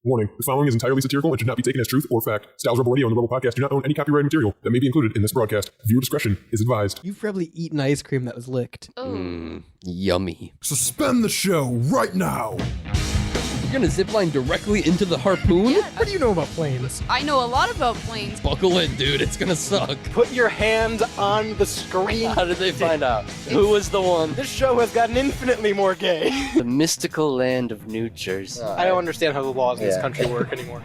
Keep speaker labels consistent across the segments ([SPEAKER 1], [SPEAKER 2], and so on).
[SPEAKER 1] Warning, the following is entirely satirical and should not be taken as truth or fact. Styles Rebel Radio and the Rebel Podcast do not own any copyrighted material that may be included in this broadcast. Viewer discretion is advised.
[SPEAKER 2] You've probably eaten ice cream that was licked.
[SPEAKER 3] Yummy.
[SPEAKER 4] Suspend the show right now.
[SPEAKER 3] You're gonna zipline directly into the harpoon?
[SPEAKER 5] Yeah.
[SPEAKER 2] What do you know about planes?
[SPEAKER 5] I know a lot about planes.
[SPEAKER 3] Buckle in, dude. It's gonna suck.
[SPEAKER 6] Put your hand on the screen.
[SPEAKER 3] How did they find out? Who was the one?
[SPEAKER 6] This show has gotten infinitely more gay.
[SPEAKER 3] The mystical land of New Jersey.
[SPEAKER 6] I don't understand how the laws in this country work anymore.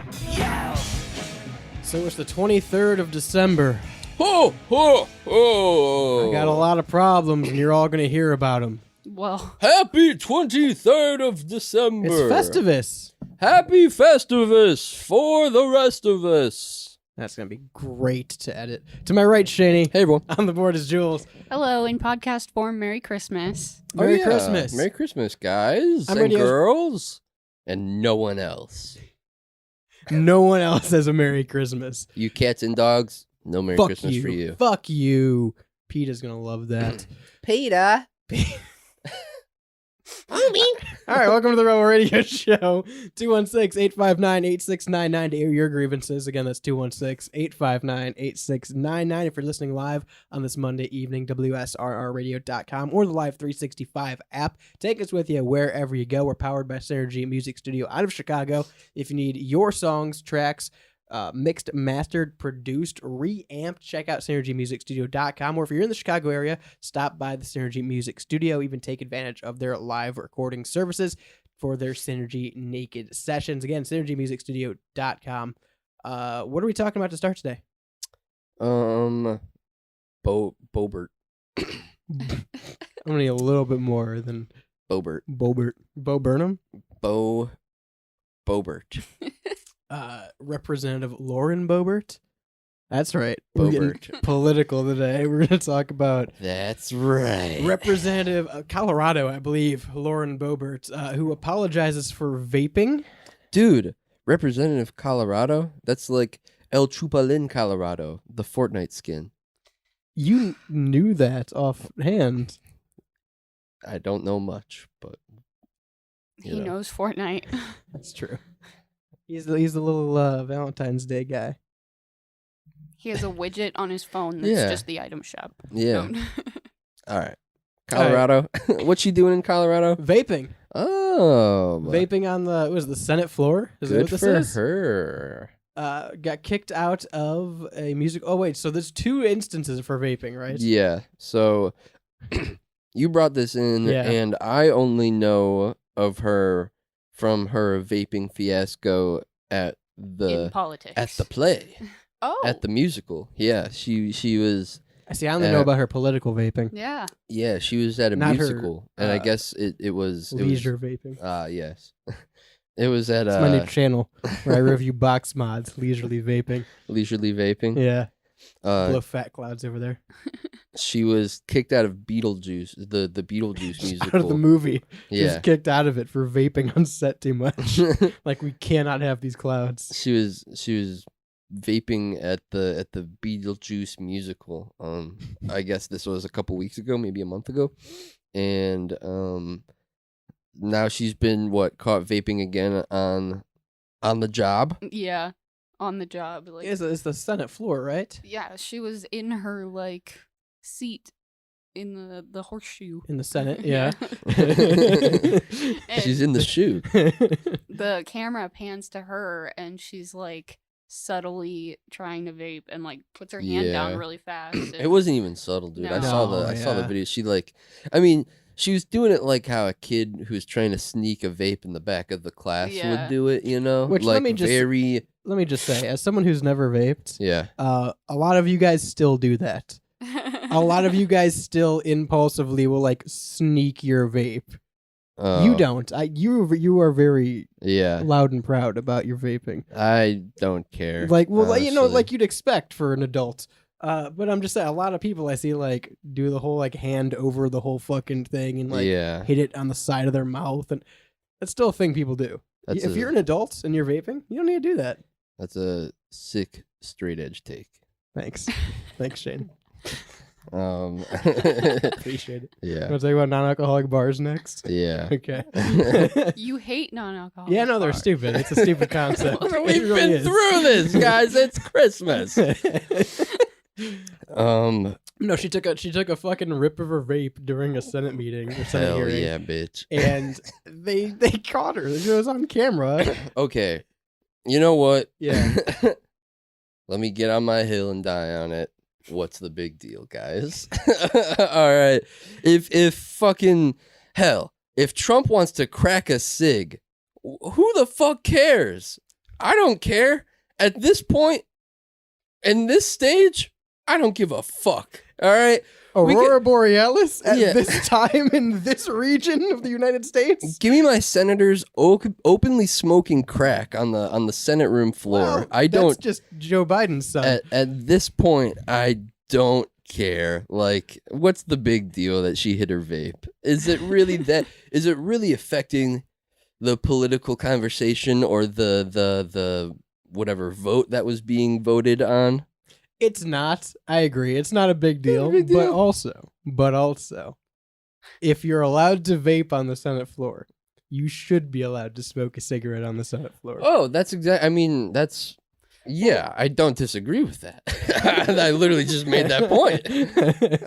[SPEAKER 2] So it's the 23rd of December.
[SPEAKER 3] Ho, ho, ho.
[SPEAKER 2] I got a lot of problems, and you're all going to hear about them.
[SPEAKER 5] Well,
[SPEAKER 3] Happy 23rd of December.
[SPEAKER 2] It's Festivus.
[SPEAKER 3] Happy Festivus for the rest of us.
[SPEAKER 2] That's going to be great to edit. To my right, Shani.
[SPEAKER 3] Hey, everyone.
[SPEAKER 2] On the board is Jules.
[SPEAKER 5] hello, in podcast form, Merry Christmas.
[SPEAKER 2] Merry Christmas.
[SPEAKER 3] Merry Christmas, guys
[SPEAKER 2] I'm
[SPEAKER 3] and
[SPEAKER 2] ready as-
[SPEAKER 3] girls and no one else.
[SPEAKER 2] No one else has a Merry Christmas.
[SPEAKER 3] You cats and dogs, no Merry
[SPEAKER 2] Fuck
[SPEAKER 3] Christmas
[SPEAKER 2] you.
[SPEAKER 3] for you.
[SPEAKER 2] Fuck you. Peter's going to love that.
[SPEAKER 3] Peter.
[SPEAKER 2] All right, welcome to the Rebel Radio Show. 216-859-8699 to air your grievances. Again, that's 216-859-8699. If you're listening live on this Monday evening, WSRRradio.com or the Live 365 app. Take us with you wherever you go. We're powered by Synergy Music Studio out of Chicago. If you need your songs, tracks, mixed, mastered, produced, reamped, check out synergymusicstudio.com. Or if you're in the Chicago area, stop by the Synergy Music Studio. Even take advantage of their live recording services for their Synergy Naked sessions. Again, synergymusicstudio.com. What are we talking about to start today?
[SPEAKER 3] Bobert.
[SPEAKER 2] I'm gonna need a little bit more than
[SPEAKER 3] Bobert.
[SPEAKER 2] Bo Burnham.
[SPEAKER 3] Bobert.
[SPEAKER 2] Representative Lauren Boebert. That's right. We're getting
[SPEAKER 3] Boebert.
[SPEAKER 2] political today. We're going to talk about
[SPEAKER 3] That's right.
[SPEAKER 2] Representative of Colorado, I believe, Lauren Boebert, who apologizes for vaping.
[SPEAKER 3] Dude, Representative Colorado? That's like El Chupalin, Colorado, the Fortnite skin.
[SPEAKER 2] You knew that offhand.
[SPEAKER 3] I don't know much, but
[SPEAKER 5] He knows Fortnite.
[SPEAKER 2] That's true. He's the little Valentine's Day guy.
[SPEAKER 5] He has a widget on his phone that's
[SPEAKER 3] Yeah.
[SPEAKER 5] just the item shop.
[SPEAKER 3] yeah. All right. Colorado. What you doing in Colorado?
[SPEAKER 2] Vaping.
[SPEAKER 3] Oh.
[SPEAKER 2] Vaping on the Senate floor. Is that
[SPEAKER 3] Good
[SPEAKER 2] what this
[SPEAKER 3] for
[SPEAKER 2] is?
[SPEAKER 3] her.
[SPEAKER 2] Got kicked out of a music. Oh wait, so there's two instances for vaping, right?
[SPEAKER 3] Yeah. So you brought this in,
[SPEAKER 2] Yeah.
[SPEAKER 3] and I only know of her from her vaping fiasco at
[SPEAKER 5] In
[SPEAKER 3] the
[SPEAKER 5] politics.
[SPEAKER 3] play.
[SPEAKER 5] Oh.
[SPEAKER 3] At the musical. Yeah, she was
[SPEAKER 2] I see. I only know about her political vaping.
[SPEAKER 5] Yeah.
[SPEAKER 3] she was at a
[SPEAKER 2] Not her,
[SPEAKER 3] musical, and I guess it was
[SPEAKER 2] Leisure vaping.
[SPEAKER 3] yes. It was at
[SPEAKER 2] It's my new channel where I review box mods, leisurely vaping.
[SPEAKER 3] Leisurely Vaping.
[SPEAKER 2] Yeah. Blow fat clouds over there.
[SPEAKER 3] She was kicked out of Beetlejuice, the Beetlejuice musical.
[SPEAKER 2] Out of the movie. She was
[SPEAKER 3] Yeah.
[SPEAKER 2] kicked out of it for vaping on set too much. Like, we cannot have these clouds.
[SPEAKER 3] She was vaping at the Beetlejuice musical. I guess this was a couple weeks ago, maybe a month ago, and now she's been caught vaping again on the job.
[SPEAKER 5] Yeah. On the job. Like,
[SPEAKER 2] It's the Senate floor, right?
[SPEAKER 5] yeah, she was in her, seat in the horseshoe.
[SPEAKER 2] In the Senate, yeah.
[SPEAKER 3] She's in the shoe.
[SPEAKER 5] The camera pans to her, and she's, subtly trying to vape and, puts her hand down
[SPEAKER 3] Yeah.
[SPEAKER 5] really fast.
[SPEAKER 3] It wasn't even subtle, dude. I
[SPEAKER 5] No.
[SPEAKER 3] saw
[SPEAKER 2] No,
[SPEAKER 3] the
[SPEAKER 2] yeah.
[SPEAKER 3] video. She she was doing it like how a kid who's trying to sneak a vape in the back of the class
[SPEAKER 5] Yeah.
[SPEAKER 3] would do it, you know?
[SPEAKER 2] Which, let me just-
[SPEAKER 3] very
[SPEAKER 2] Let me just say, as someone who's never vaped,
[SPEAKER 3] yeah.
[SPEAKER 2] a lot of you guys still do that. A lot of you guys still impulsively will, sneak your vape. You don't. You are very
[SPEAKER 3] Yeah.
[SPEAKER 2] loud and proud about your vaping.
[SPEAKER 3] I don't care.
[SPEAKER 2] Like you'd expect for an adult. But I'm just saying, a lot of people I see do the whole hand over the whole fucking thing and
[SPEAKER 3] yeah.
[SPEAKER 2] hit it on the side of their mouth, and that's still a thing people do. If you're an adult and you're vaping, you don't need to do that.
[SPEAKER 3] That's a sick straight edge take.
[SPEAKER 2] Thanks, Shane. Appreciate it.
[SPEAKER 3] Yeah.
[SPEAKER 2] Want to talk about non-alcoholic bars next?
[SPEAKER 3] Yeah.
[SPEAKER 2] Okay.
[SPEAKER 5] You hate non-alcoholic.
[SPEAKER 2] Yeah, no, they're
[SPEAKER 5] bars.
[SPEAKER 2] stupid. It's a stupid concept.
[SPEAKER 3] We've
[SPEAKER 2] It really
[SPEAKER 3] been
[SPEAKER 2] is.
[SPEAKER 3] through this, guys. It's Christmas.
[SPEAKER 2] No, she took a fucking rip of her vape during a Senate meeting or Senate
[SPEAKER 3] Hell
[SPEAKER 2] hearing.
[SPEAKER 3] yeah, bitch.
[SPEAKER 2] And they caught her. It was on camera.
[SPEAKER 3] Okay. You know what?
[SPEAKER 2] Yeah.
[SPEAKER 3] Let me get on my hill and die on it. What's the big deal, guys? All right. If fucking hell, if Trump wants to crack a cig, who the fuck cares? I don't care. At this point, in this stage, I don't give a fuck. All right.
[SPEAKER 2] Aurora Borealis at
[SPEAKER 3] Yeah.
[SPEAKER 2] this time in this region of the United States?
[SPEAKER 3] Give me my senators openly smoking crack on the Senate room floor.
[SPEAKER 2] Well,
[SPEAKER 3] That's
[SPEAKER 2] just Joe Biden's son.
[SPEAKER 3] At this point, I don't care. Like, what's the big deal that she hit her vape? Is it really that? Is it really affecting the political conversation or the whatever vote that was being voted on?
[SPEAKER 2] It's not. I agree. It's not a big deal.
[SPEAKER 3] big deal.
[SPEAKER 2] But also, if you're allowed to vape on the Senate floor, you should be allowed to smoke a cigarette on the Senate floor.
[SPEAKER 3] Oh, that's exact. I mean, that's. Yeah, I don't disagree with that. I literally just made that point.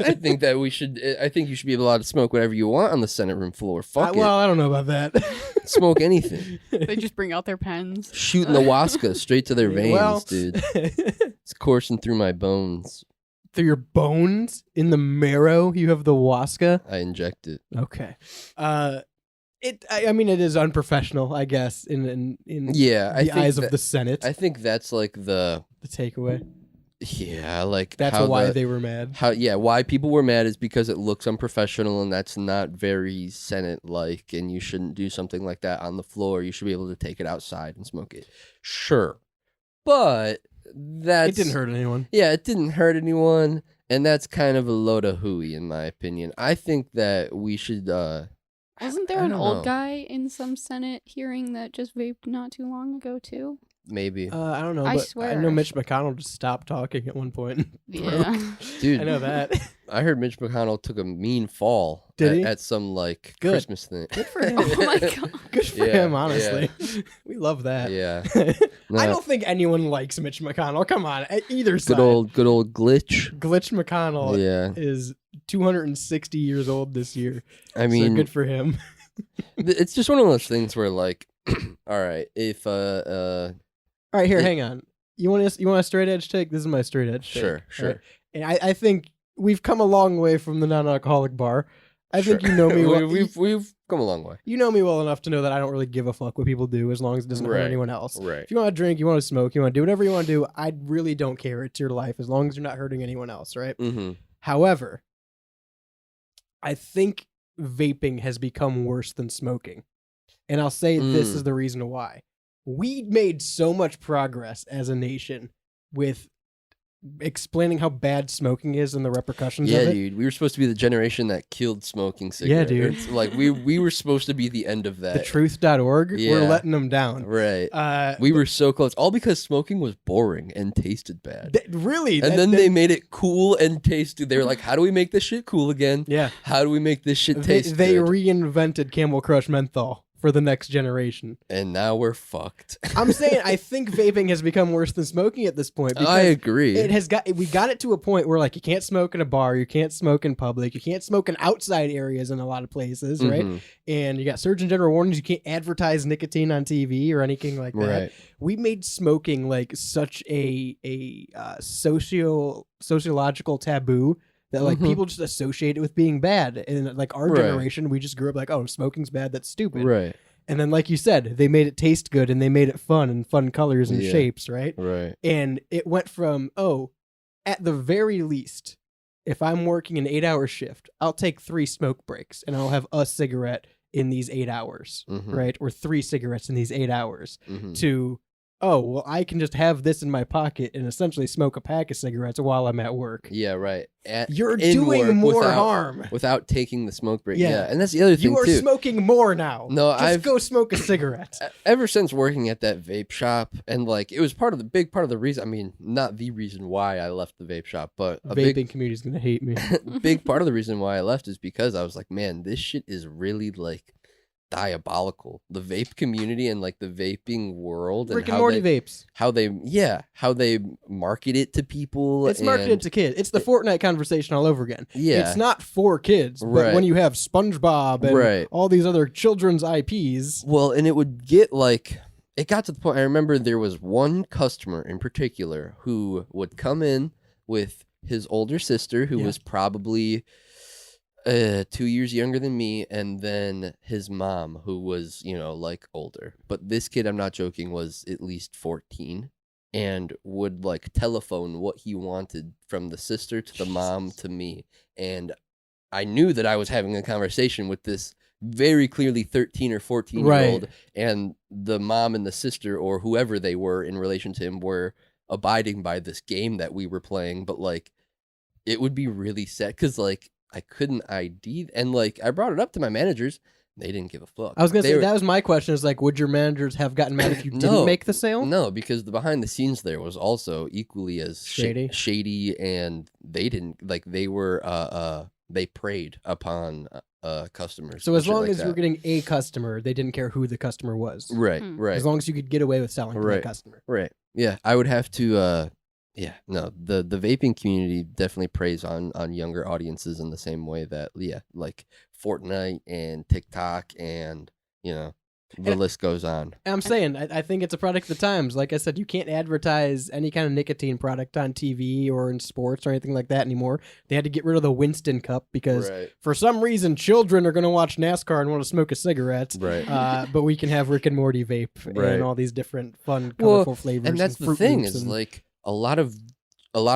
[SPEAKER 3] I think that we should. I think you should be allowed to smoke whatever you want on the Senate room floor. Fuck
[SPEAKER 2] Well, I don't know about that.
[SPEAKER 3] it. Smoke anything.
[SPEAKER 5] They just bring out their pens.
[SPEAKER 3] Shooting the Waska straight to their veins,
[SPEAKER 2] Well,
[SPEAKER 3] dude. It's coursing through my bones.
[SPEAKER 2] through your bones in the marrow, you have the Waska.
[SPEAKER 3] I inject it.
[SPEAKER 2] Okay. I mean, it is unprofessional, I guess, in
[SPEAKER 3] Yeah, I
[SPEAKER 2] the
[SPEAKER 3] think
[SPEAKER 2] eyes of
[SPEAKER 3] that-
[SPEAKER 2] the Senate.
[SPEAKER 3] I think that's like the
[SPEAKER 2] takeaway.
[SPEAKER 3] yeah, like
[SPEAKER 2] That's
[SPEAKER 3] how
[SPEAKER 2] why
[SPEAKER 3] the-
[SPEAKER 2] they were mad.
[SPEAKER 3] why people were mad is because it looks unprofessional and that's not very Senate like, and you shouldn't do something like that on the floor. You should be able to take it outside and smoke it. Sure, but
[SPEAKER 2] It didn't hurt anyone.
[SPEAKER 3] Yeah, it didn't hurt anyone, and that's kind of a load of hooey in my opinion. I think that we should.
[SPEAKER 5] Wasn't there
[SPEAKER 3] I
[SPEAKER 5] an
[SPEAKER 3] don't
[SPEAKER 5] old
[SPEAKER 3] know.
[SPEAKER 5] guy in some Senate hearing that just vaped not too long ago too?
[SPEAKER 3] Maybe,
[SPEAKER 2] I don't know,
[SPEAKER 5] I
[SPEAKER 2] but I
[SPEAKER 5] swear.
[SPEAKER 2] know Mitch McConnell just stopped talking at one point.
[SPEAKER 5] Yeah.
[SPEAKER 3] dude.
[SPEAKER 2] I know that.
[SPEAKER 3] I heard Mitch McConnell took a mean fall
[SPEAKER 2] Did he?
[SPEAKER 3] at some like
[SPEAKER 2] Good.
[SPEAKER 3] Christmas thing.
[SPEAKER 2] Good for him.
[SPEAKER 5] Oh my god.
[SPEAKER 2] Good for
[SPEAKER 3] Yeah,
[SPEAKER 2] him, honestly. We love that.
[SPEAKER 3] Yeah.
[SPEAKER 2] I
[SPEAKER 3] No.
[SPEAKER 2] don't think anyone likes Mitch McConnell. Come on, either side.
[SPEAKER 3] Good old glitch.
[SPEAKER 2] Glitch McConnell
[SPEAKER 3] Yeah.
[SPEAKER 2] is 260 years old this year.
[SPEAKER 3] I mean,
[SPEAKER 2] so good for him.
[SPEAKER 3] it's just one of those things where like, all right, if
[SPEAKER 2] All right, here,
[SPEAKER 3] It-
[SPEAKER 2] hang on. You want a straight edge take? This is my straight edge take.
[SPEAKER 3] Sure, sure.
[SPEAKER 2] All right? And I think we've come a long way from the non-alcoholic bar. I think
[SPEAKER 3] Sure.
[SPEAKER 2] you know me well.
[SPEAKER 3] we've come a long way.
[SPEAKER 2] You know me well enough to know that I don't really give a fuck what people do as long as it doesn't hurt
[SPEAKER 3] Right.
[SPEAKER 2] anyone else.
[SPEAKER 3] Right.
[SPEAKER 2] If you want to drink, you want to smoke, you want to do whatever you want to do, I really don't care. It's your life as long as you're not hurting anyone else, right?
[SPEAKER 3] Mm-hmm.
[SPEAKER 2] However, I think vaping has become worse than smoking. And I'll say this
[SPEAKER 3] Mm.
[SPEAKER 2] is the reason why. We made so much progress as a nation with explaining how bad smoking is and the repercussions
[SPEAKER 3] Yeah,
[SPEAKER 2] of it.
[SPEAKER 3] dude. We were supposed to be the generation that killed smoking cigarettes.
[SPEAKER 2] dude.
[SPEAKER 3] Like we were supposed to be the end of that.
[SPEAKER 2] Thetruth.org, we're
[SPEAKER 3] Yeah.
[SPEAKER 2] letting them down.
[SPEAKER 3] Right. We were so close. All because smoking was boring and tasted bad.
[SPEAKER 2] Really?
[SPEAKER 3] And then they made it cool and tasty. They were like, how do we make this shit cool again?
[SPEAKER 2] Yeah.
[SPEAKER 3] How do we make this shit taste
[SPEAKER 2] They
[SPEAKER 3] good?
[SPEAKER 2] reinvented Camel Crush menthol for the next generation.
[SPEAKER 3] And now we're fucked.
[SPEAKER 2] I'm saying I think vaping has become worse than smoking at this point.
[SPEAKER 3] I agree.
[SPEAKER 2] We got it to a point where like you can't smoke in a bar, you can't smoke in public, you can't smoke in outside areas in a lot of places, right?
[SPEAKER 3] Mhm.
[SPEAKER 2] And you got Surgeon General warnings, you can't advertise nicotine on TV or anything like that.
[SPEAKER 3] Right.
[SPEAKER 2] We made smoking like such a sociological taboo that like
[SPEAKER 3] Mhm.
[SPEAKER 2] people just associate it with being bad. And like our
[SPEAKER 3] Right.
[SPEAKER 2] generation, we just grew up like, oh, smoking's bad, that's stupid.
[SPEAKER 3] Right.
[SPEAKER 2] And then like you said, they made it taste good and they made it fun and fun colors and
[SPEAKER 3] Yeah.
[SPEAKER 2] shapes, right?
[SPEAKER 3] Right.
[SPEAKER 2] And it went from, at the very least, if I'm working an 8-hour shift, I'll take 3 smoke breaks and I'll have a cigarette in these 8 hours,
[SPEAKER 3] Mhm.
[SPEAKER 2] right? Or 3 cigarettes in these 8 hours
[SPEAKER 3] Mhm.
[SPEAKER 2] to, oh, well, I can just have this in my pocket and essentially smoke a pack of cigarettes while I'm at work.
[SPEAKER 3] Yeah, right.
[SPEAKER 2] You're
[SPEAKER 3] in
[SPEAKER 2] doing
[SPEAKER 3] work
[SPEAKER 2] more
[SPEAKER 3] without-
[SPEAKER 2] harm.
[SPEAKER 3] without taking the smoke break.
[SPEAKER 2] Yeah.
[SPEAKER 3] Yeah, and that's the other thing
[SPEAKER 2] You are
[SPEAKER 3] too.
[SPEAKER 2] smoking more now.
[SPEAKER 3] No,
[SPEAKER 2] just go smoke a cigarette.
[SPEAKER 3] Ever since working at that vape shop, and like it was big part of the reason. I mean, not the reason why I left the vape shop, but a
[SPEAKER 2] Vaping community's gonna hate me.
[SPEAKER 3] big part of the reason why I left is because I was like, man, this shit is really like diabolical. The vape community and like the vaping world and
[SPEAKER 2] Rick and Morty vapes.
[SPEAKER 3] how they market it to people.
[SPEAKER 2] It's marketed
[SPEAKER 3] and-
[SPEAKER 2] to kids. It's the Fortnite conversation all over again.
[SPEAKER 3] Yeah.
[SPEAKER 2] It's not for kids, but
[SPEAKER 3] Right.
[SPEAKER 2] when you have SpongeBob and
[SPEAKER 3] Right.
[SPEAKER 2] all these other children's IPs.
[SPEAKER 3] Well, and it would get like, it got to the point, I remember there was one customer in particular who would come in with his older sister, who
[SPEAKER 2] Yeah.
[SPEAKER 3] was probably 2 years younger than me, and then his mom, who was, like older. But this kid, I'm not joking, was at least 14 and would like telephone what he wanted from the sister to the mom to me. And I knew that I was having a conversation with this very clearly 13 or 14-year-old, and the mom and the sister, or whoever they were in relation to him, were abiding by this game that we were playing. But like, it would be really sad because like I couldn't ID, and like I brought it up to my managers, they didn't give a fuck.
[SPEAKER 2] I was gonna
[SPEAKER 3] They
[SPEAKER 2] say
[SPEAKER 3] were-
[SPEAKER 2] that was my question. Is like, would your managers have gotten mad if you didn't
[SPEAKER 3] No.
[SPEAKER 2] make the sale?
[SPEAKER 3] No, because the behind the scenes there was also equally as
[SPEAKER 2] Shady?
[SPEAKER 3] shady, and they didn't like, they were they preyed upon customers.
[SPEAKER 2] So
[SPEAKER 3] and
[SPEAKER 2] as
[SPEAKER 3] shit
[SPEAKER 2] long
[SPEAKER 3] like
[SPEAKER 2] as you were
[SPEAKER 3] that.
[SPEAKER 2] getting a customer, they didn't care who the customer was.
[SPEAKER 3] right,
[SPEAKER 5] Hmm.
[SPEAKER 3] right,
[SPEAKER 2] As long as you could get away with selling to
[SPEAKER 3] Right.
[SPEAKER 2] that customer.
[SPEAKER 3] right. Yeah, I would have to. Yeah, no, the vaping community definitely preys on younger audiences in the same way that like Fortnite and TikTok and the
[SPEAKER 2] And-
[SPEAKER 3] list goes on.
[SPEAKER 2] And I'm saying, I think it's a product of the times. Like I said, you can't advertise any kind of nicotine product on TV or in sports or anything like that anymore. They had to get rid of the Winston cup because
[SPEAKER 3] Right,
[SPEAKER 2] for some reason children are going to watch NASCAR and want to smoke a cigarette.
[SPEAKER 3] right.
[SPEAKER 2] But we can have Rick and Morty vape
[SPEAKER 3] Right.
[SPEAKER 2] and all these different fun,
[SPEAKER 3] Well,
[SPEAKER 2] colorful flavors.
[SPEAKER 3] And that's the
[SPEAKER 2] Fruit
[SPEAKER 3] thing
[SPEAKER 2] Loops
[SPEAKER 3] is
[SPEAKER 2] and-
[SPEAKER 3] like a lot of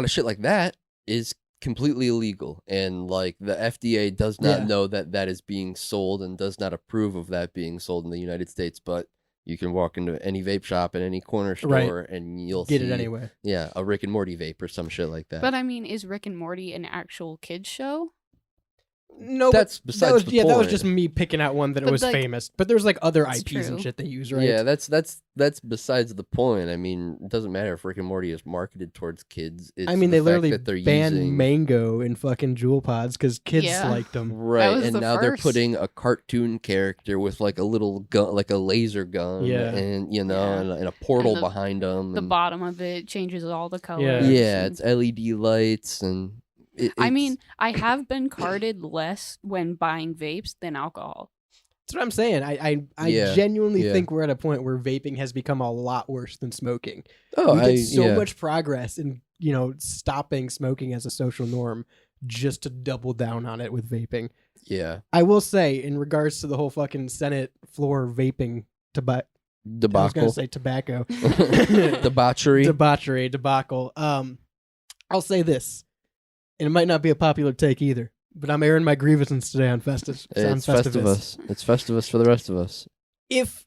[SPEAKER 3] shit like that is completely illegal, and like the FDA does not
[SPEAKER 2] Yeah.
[SPEAKER 3] know that that is being sold and does not approve of that being sold in the United States. But you can walk into any vape shop at any corner store
[SPEAKER 2] Right.
[SPEAKER 3] and you'll
[SPEAKER 2] get
[SPEAKER 3] see
[SPEAKER 2] it anyway.
[SPEAKER 3] yeah, a Rick and Morty vape or some shit like that.
[SPEAKER 5] But I mean, is Rick and Morty an actual kids show?
[SPEAKER 2] No,
[SPEAKER 3] That's
[SPEAKER 2] but
[SPEAKER 3] besides
[SPEAKER 2] that was,
[SPEAKER 3] the
[SPEAKER 2] that was
[SPEAKER 3] point.
[SPEAKER 2] just me picking out one that
[SPEAKER 5] But,
[SPEAKER 2] was
[SPEAKER 5] like,
[SPEAKER 2] famous. But there's like other
[SPEAKER 5] That's
[SPEAKER 2] IPs and
[SPEAKER 5] true.
[SPEAKER 2] shit they use, right?
[SPEAKER 3] Yeah, that's besides the point. I mean, it doesn't matter if Rick and Morty is marketed towards kids. It's
[SPEAKER 2] I mean,
[SPEAKER 3] the
[SPEAKER 2] they
[SPEAKER 3] fact
[SPEAKER 2] literally
[SPEAKER 3] that they're
[SPEAKER 2] banned
[SPEAKER 3] using
[SPEAKER 2] mango in fucking Jewel Pods because kids
[SPEAKER 5] Yeah.
[SPEAKER 2] liked them.
[SPEAKER 3] right,
[SPEAKER 5] was
[SPEAKER 3] and
[SPEAKER 5] the
[SPEAKER 3] now they're
[SPEAKER 5] first.
[SPEAKER 3] putting a cartoon character with like a little gun, like a laser gun,
[SPEAKER 2] Yeah.
[SPEAKER 3] and
[SPEAKER 5] Yeah.
[SPEAKER 3] and a portal
[SPEAKER 5] the-
[SPEAKER 3] behind them.
[SPEAKER 5] The bottom of it changes all the colors.
[SPEAKER 2] Yeah.
[SPEAKER 3] yeah,
[SPEAKER 5] and-
[SPEAKER 3] it's LED lights, and
[SPEAKER 5] I
[SPEAKER 3] it's-
[SPEAKER 5] mean, I have been carded less when buying vapes than alcohol.
[SPEAKER 2] That's what I'm saying. I
[SPEAKER 3] Yeah,
[SPEAKER 2] genuinely
[SPEAKER 3] yeah.
[SPEAKER 2] think we're at a point where vaping has become a lot worse than smoking.
[SPEAKER 3] oh,
[SPEAKER 2] We did so
[SPEAKER 3] yeah.
[SPEAKER 2] much progress in stopping smoking as a social norm just to double down on it with vaping.
[SPEAKER 3] Yeah,
[SPEAKER 2] I will say, in regards to the whole fucking Senate floor vaping I was gonna
[SPEAKER 3] debacle,
[SPEAKER 2] say tobacco.
[SPEAKER 3] debauchery.
[SPEAKER 2] debacle. I'll say this, and it might not be a popular take either, but I'm airing my grievances today on Festus. on
[SPEAKER 3] It's Festivus. It's Festivus for the rest of us.
[SPEAKER 2] If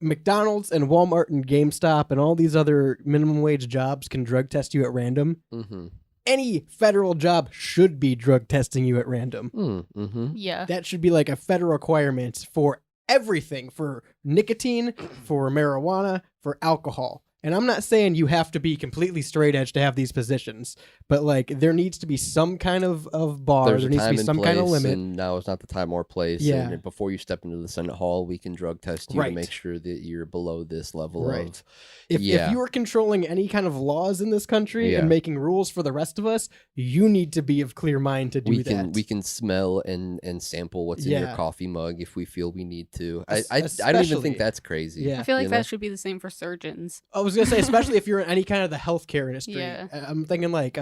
[SPEAKER 2] McDonald's and Walmart and GameStop and all these other minimum wage jobs can drug test you at random,
[SPEAKER 3] Mm-hmm.
[SPEAKER 2] any federal job should be drug testing you at random.
[SPEAKER 3] Mm-hmm.
[SPEAKER 5] Yeah.
[SPEAKER 2] That should be like a federal requirement for everything, for nicotine, for marijuana, for alcohol. And I'm not saying you have to be completely straight edge to have these positions, but like there needs to be some kind of bar.
[SPEAKER 3] There's
[SPEAKER 2] There
[SPEAKER 3] a
[SPEAKER 2] needs to
[SPEAKER 3] time
[SPEAKER 2] be
[SPEAKER 3] and
[SPEAKER 2] some
[SPEAKER 3] place,
[SPEAKER 2] kind of limit.
[SPEAKER 3] and now is not the time or place.
[SPEAKER 2] Yeah.
[SPEAKER 3] And before you step into the Senate Hall, we can drug test you
[SPEAKER 2] Right.
[SPEAKER 3] to make sure that you're below this level
[SPEAKER 2] Right.
[SPEAKER 3] of.
[SPEAKER 2] If
[SPEAKER 3] Yeah.
[SPEAKER 2] you are controlling any kind of laws in this country
[SPEAKER 3] Yeah.
[SPEAKER 2] and making rules for the rest of us, you need to be of clear mind to do
[SPEAKER 3] We
[SPEAKER 2] that.
[SPEAKER 3] can smell and sample what's in your
[SPEAKER 2] Yeah.
[SPEAKER 3] coffee mug if we feel we need to.
[SPEAKER 2] Es-
[SPEAKER 3] I don't even
[SPEAKER 2] especially-
[SPEAKER 3] think that's crazy.
[SPEAKER 2] Yeah.
[SPEAKER 5] I feel like
[SPEAKER 3] you know?
[SPEAKER 5] that should be the same for surgeons.
[SPEAKER 2] I was gonna say, especially if you're in any kind of the healthcare industry.
[SPEAKER 5] Yeah.
[SPEAKER 2] I'm thinking like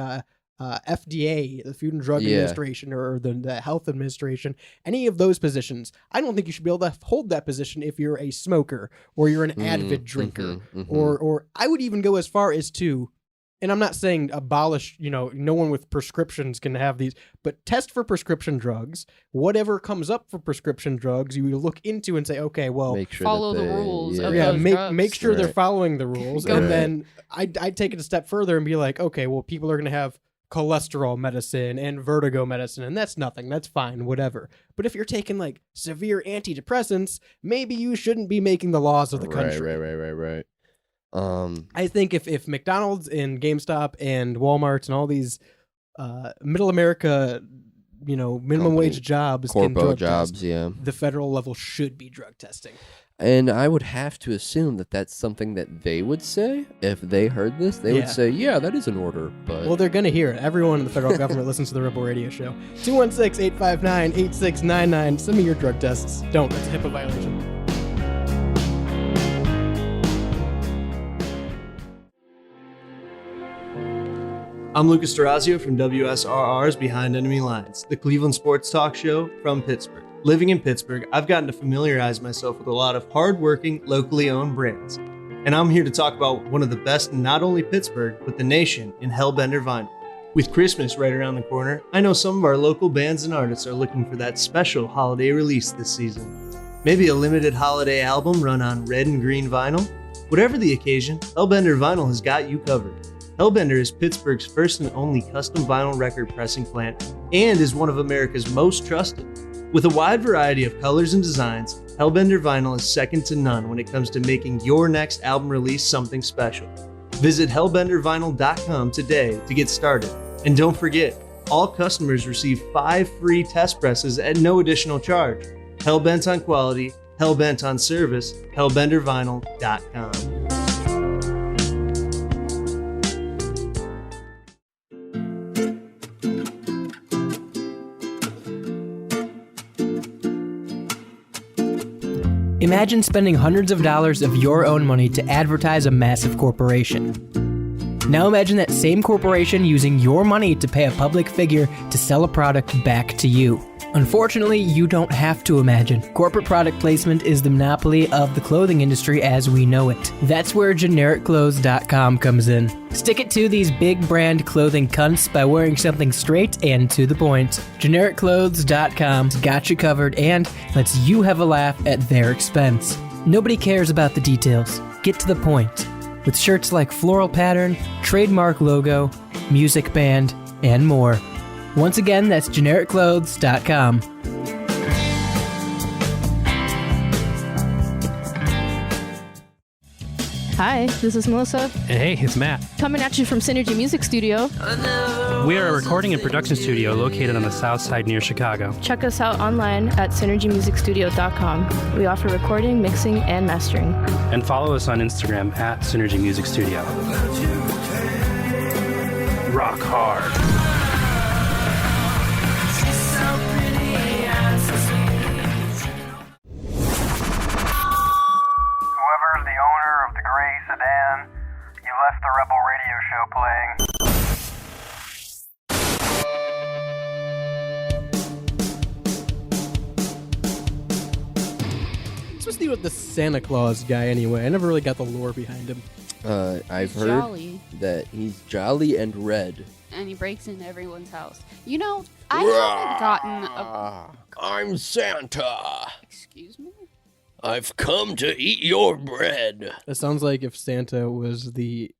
[SPEAKER 2] FDA, the Food and Drug
[SPEAKER 3] Yeah.
[SPEAKER 2] Administration, or the Health Administration. Any of those positions, I don't think you should be able to hold that position if you're a smoker or you're an avid drinker,
[SPEAKER 3] mhm.
[SPEAKER 2] or I would even go as far as to and I'm not saying abolish, no one with prescriptions can have these, but test for prescription drugs. Whatever comes up for prescription drugs, you look into and say, okay, well,
[SPEAKER 3] Make sure
[SPEAKER 5] Follow
[SPEAKER 3] that
[SPEAKER 5] the
[SPEAKER 3] they-
[SPEAKER 5] rules of
[SPEAKER 2] yeah,
[SPEAKER 5] those
[SPEAKER 2] make
[SPEAKER 5] drugs.
[SPEAKER 2] sure they're
[SPEAKER 3] Right.
[SPEAKER 2] following the rules.
[SPEAKER 5] Go
[SPEAKER 2] And
[SPEAKER 3] Right.
[SPEAKER 2] then I'd take it a step further and be like, okay, well, people are going to have cholesterol medicine and vertigo medicine, and that's nothing. That's fine, whatever. But if you're taking like severe antidepressants, maybe you shouldn't be making the laws of the country.
[SPEAKER 3] Right.
[SPEAKER 2] I think if McDonald's and GameStop and Walmart and all these middle America, minimum
[SPEAKER 3] Company-
[SPEAKER 2] wage jobs can
[SPEAKER 3] Corpo
[SPEAKER 2] drug
[SPEAKER 3] jobs,
[SPEAKER 2] test,
[SPEAKER 3] yeah.
[SPEAKER 2] the federal level should be drug testing.
[SPEAKER 3] And I would have to assume that that's something that they would say if they heard this. They
[SPEAKER 2] Yeah.
[SPEAKER 3] would say, "Yeah, that is an order." But
[SPEAKER 2] Well, they're going to hear it. Everyone in the federal government listens to the Rebel Radio Show. 216-859-8699. Send me your drug tests. Don't. That's a HIPAA violation.
[SPEAKER 7] I'm Lucas Durazio from WSRR's Behind Enemy Lines, the Cleveland sports talk show from Pittsburgh. Living in Pittsburgh, I've gotten to familiarize myself with a lot of hardworking, locally owned brands. And I'm here to talk about one of the best in not only Pittsburgh, but the nation in Hellbender Vinyl. With Christmas right around the corner, I know some of our local bands and artists are looking for that special holiday release this season. Maybe a limited holiday album run on red and green vinyl? Whatever the occasion, Hellbender Vinyl has got you covered. Hellbender is Pittsburgh's first and only custom vinyl record pressing plant and is one of America's most trusted. With a wide variety of colors and designs, Hellbender Vinyl is second to none when it comes to making your next album release something special. Visit hellbendervinyl.com today to get started. And don't forget, all customers receive 5 free test presses at no additional charge. Hellbent on quality, hellbent on service, hellbendervinyl.com.
[SPEAKER 2] Imagine spending hundreds of dollars of your own money to advertise a massive corporation. Now imagine that same corporation using your money to pay a public figure to sell a product back to you. Unfortunately, you don't have to imagine. Corporate product placement is the monopoly of the clothing industry as we know it. That's where GenericClothes.com comes in. Stick it to these big brand clothing cunts by wearing something straight and to the point. GenericClothes.com's got you covered and lets you have a laugh at their expense. Nobody cares about the details. Get to the point. With shirts like floral pattern, trademark logo, music band, and more. Once again, that's GenericClothes.com.
[SPEAKER 8] Hi, this is Melissa,
[SPEAKER 9] And hey, it's Matt.
[SPEAKER 8] coming at you from Synergy Music Studio.
[SPEAKER 9] We are a recording and production studio located on the south side near Chicago.
[SPEAKER 8] Check us out online at synergymusicstudio.com. We offer recording, mixing, and mastering.
[SPEAKER 9] And follow us on Instagram at Synergy Music Studio. Rock hard.
[SPEAKER 10] Whoever's the owner of the gray sedan, you left the Rebel Radio Show playing.
[SPEAKER 2] What's supposed to do with the Santa Claus guy anyway? I never really got the lore behind him.
[SPEAKER 3] I've
[SPEAKER 5] He's
[SPEAKER 3] heard
[SPEAKER 5] jolly.
[SPEAKER 3] that he's jolly and red.
[SPEAKER 5] And he breaks into everyone's house. I haven't gotten a...
[SPEAKER 3] I'm Santa.
[SPEAKER 5] Excuse me?
[SPEAKER 3] I've come to eat your bread.
[SPEAKER 2] It sounds like if Santa was the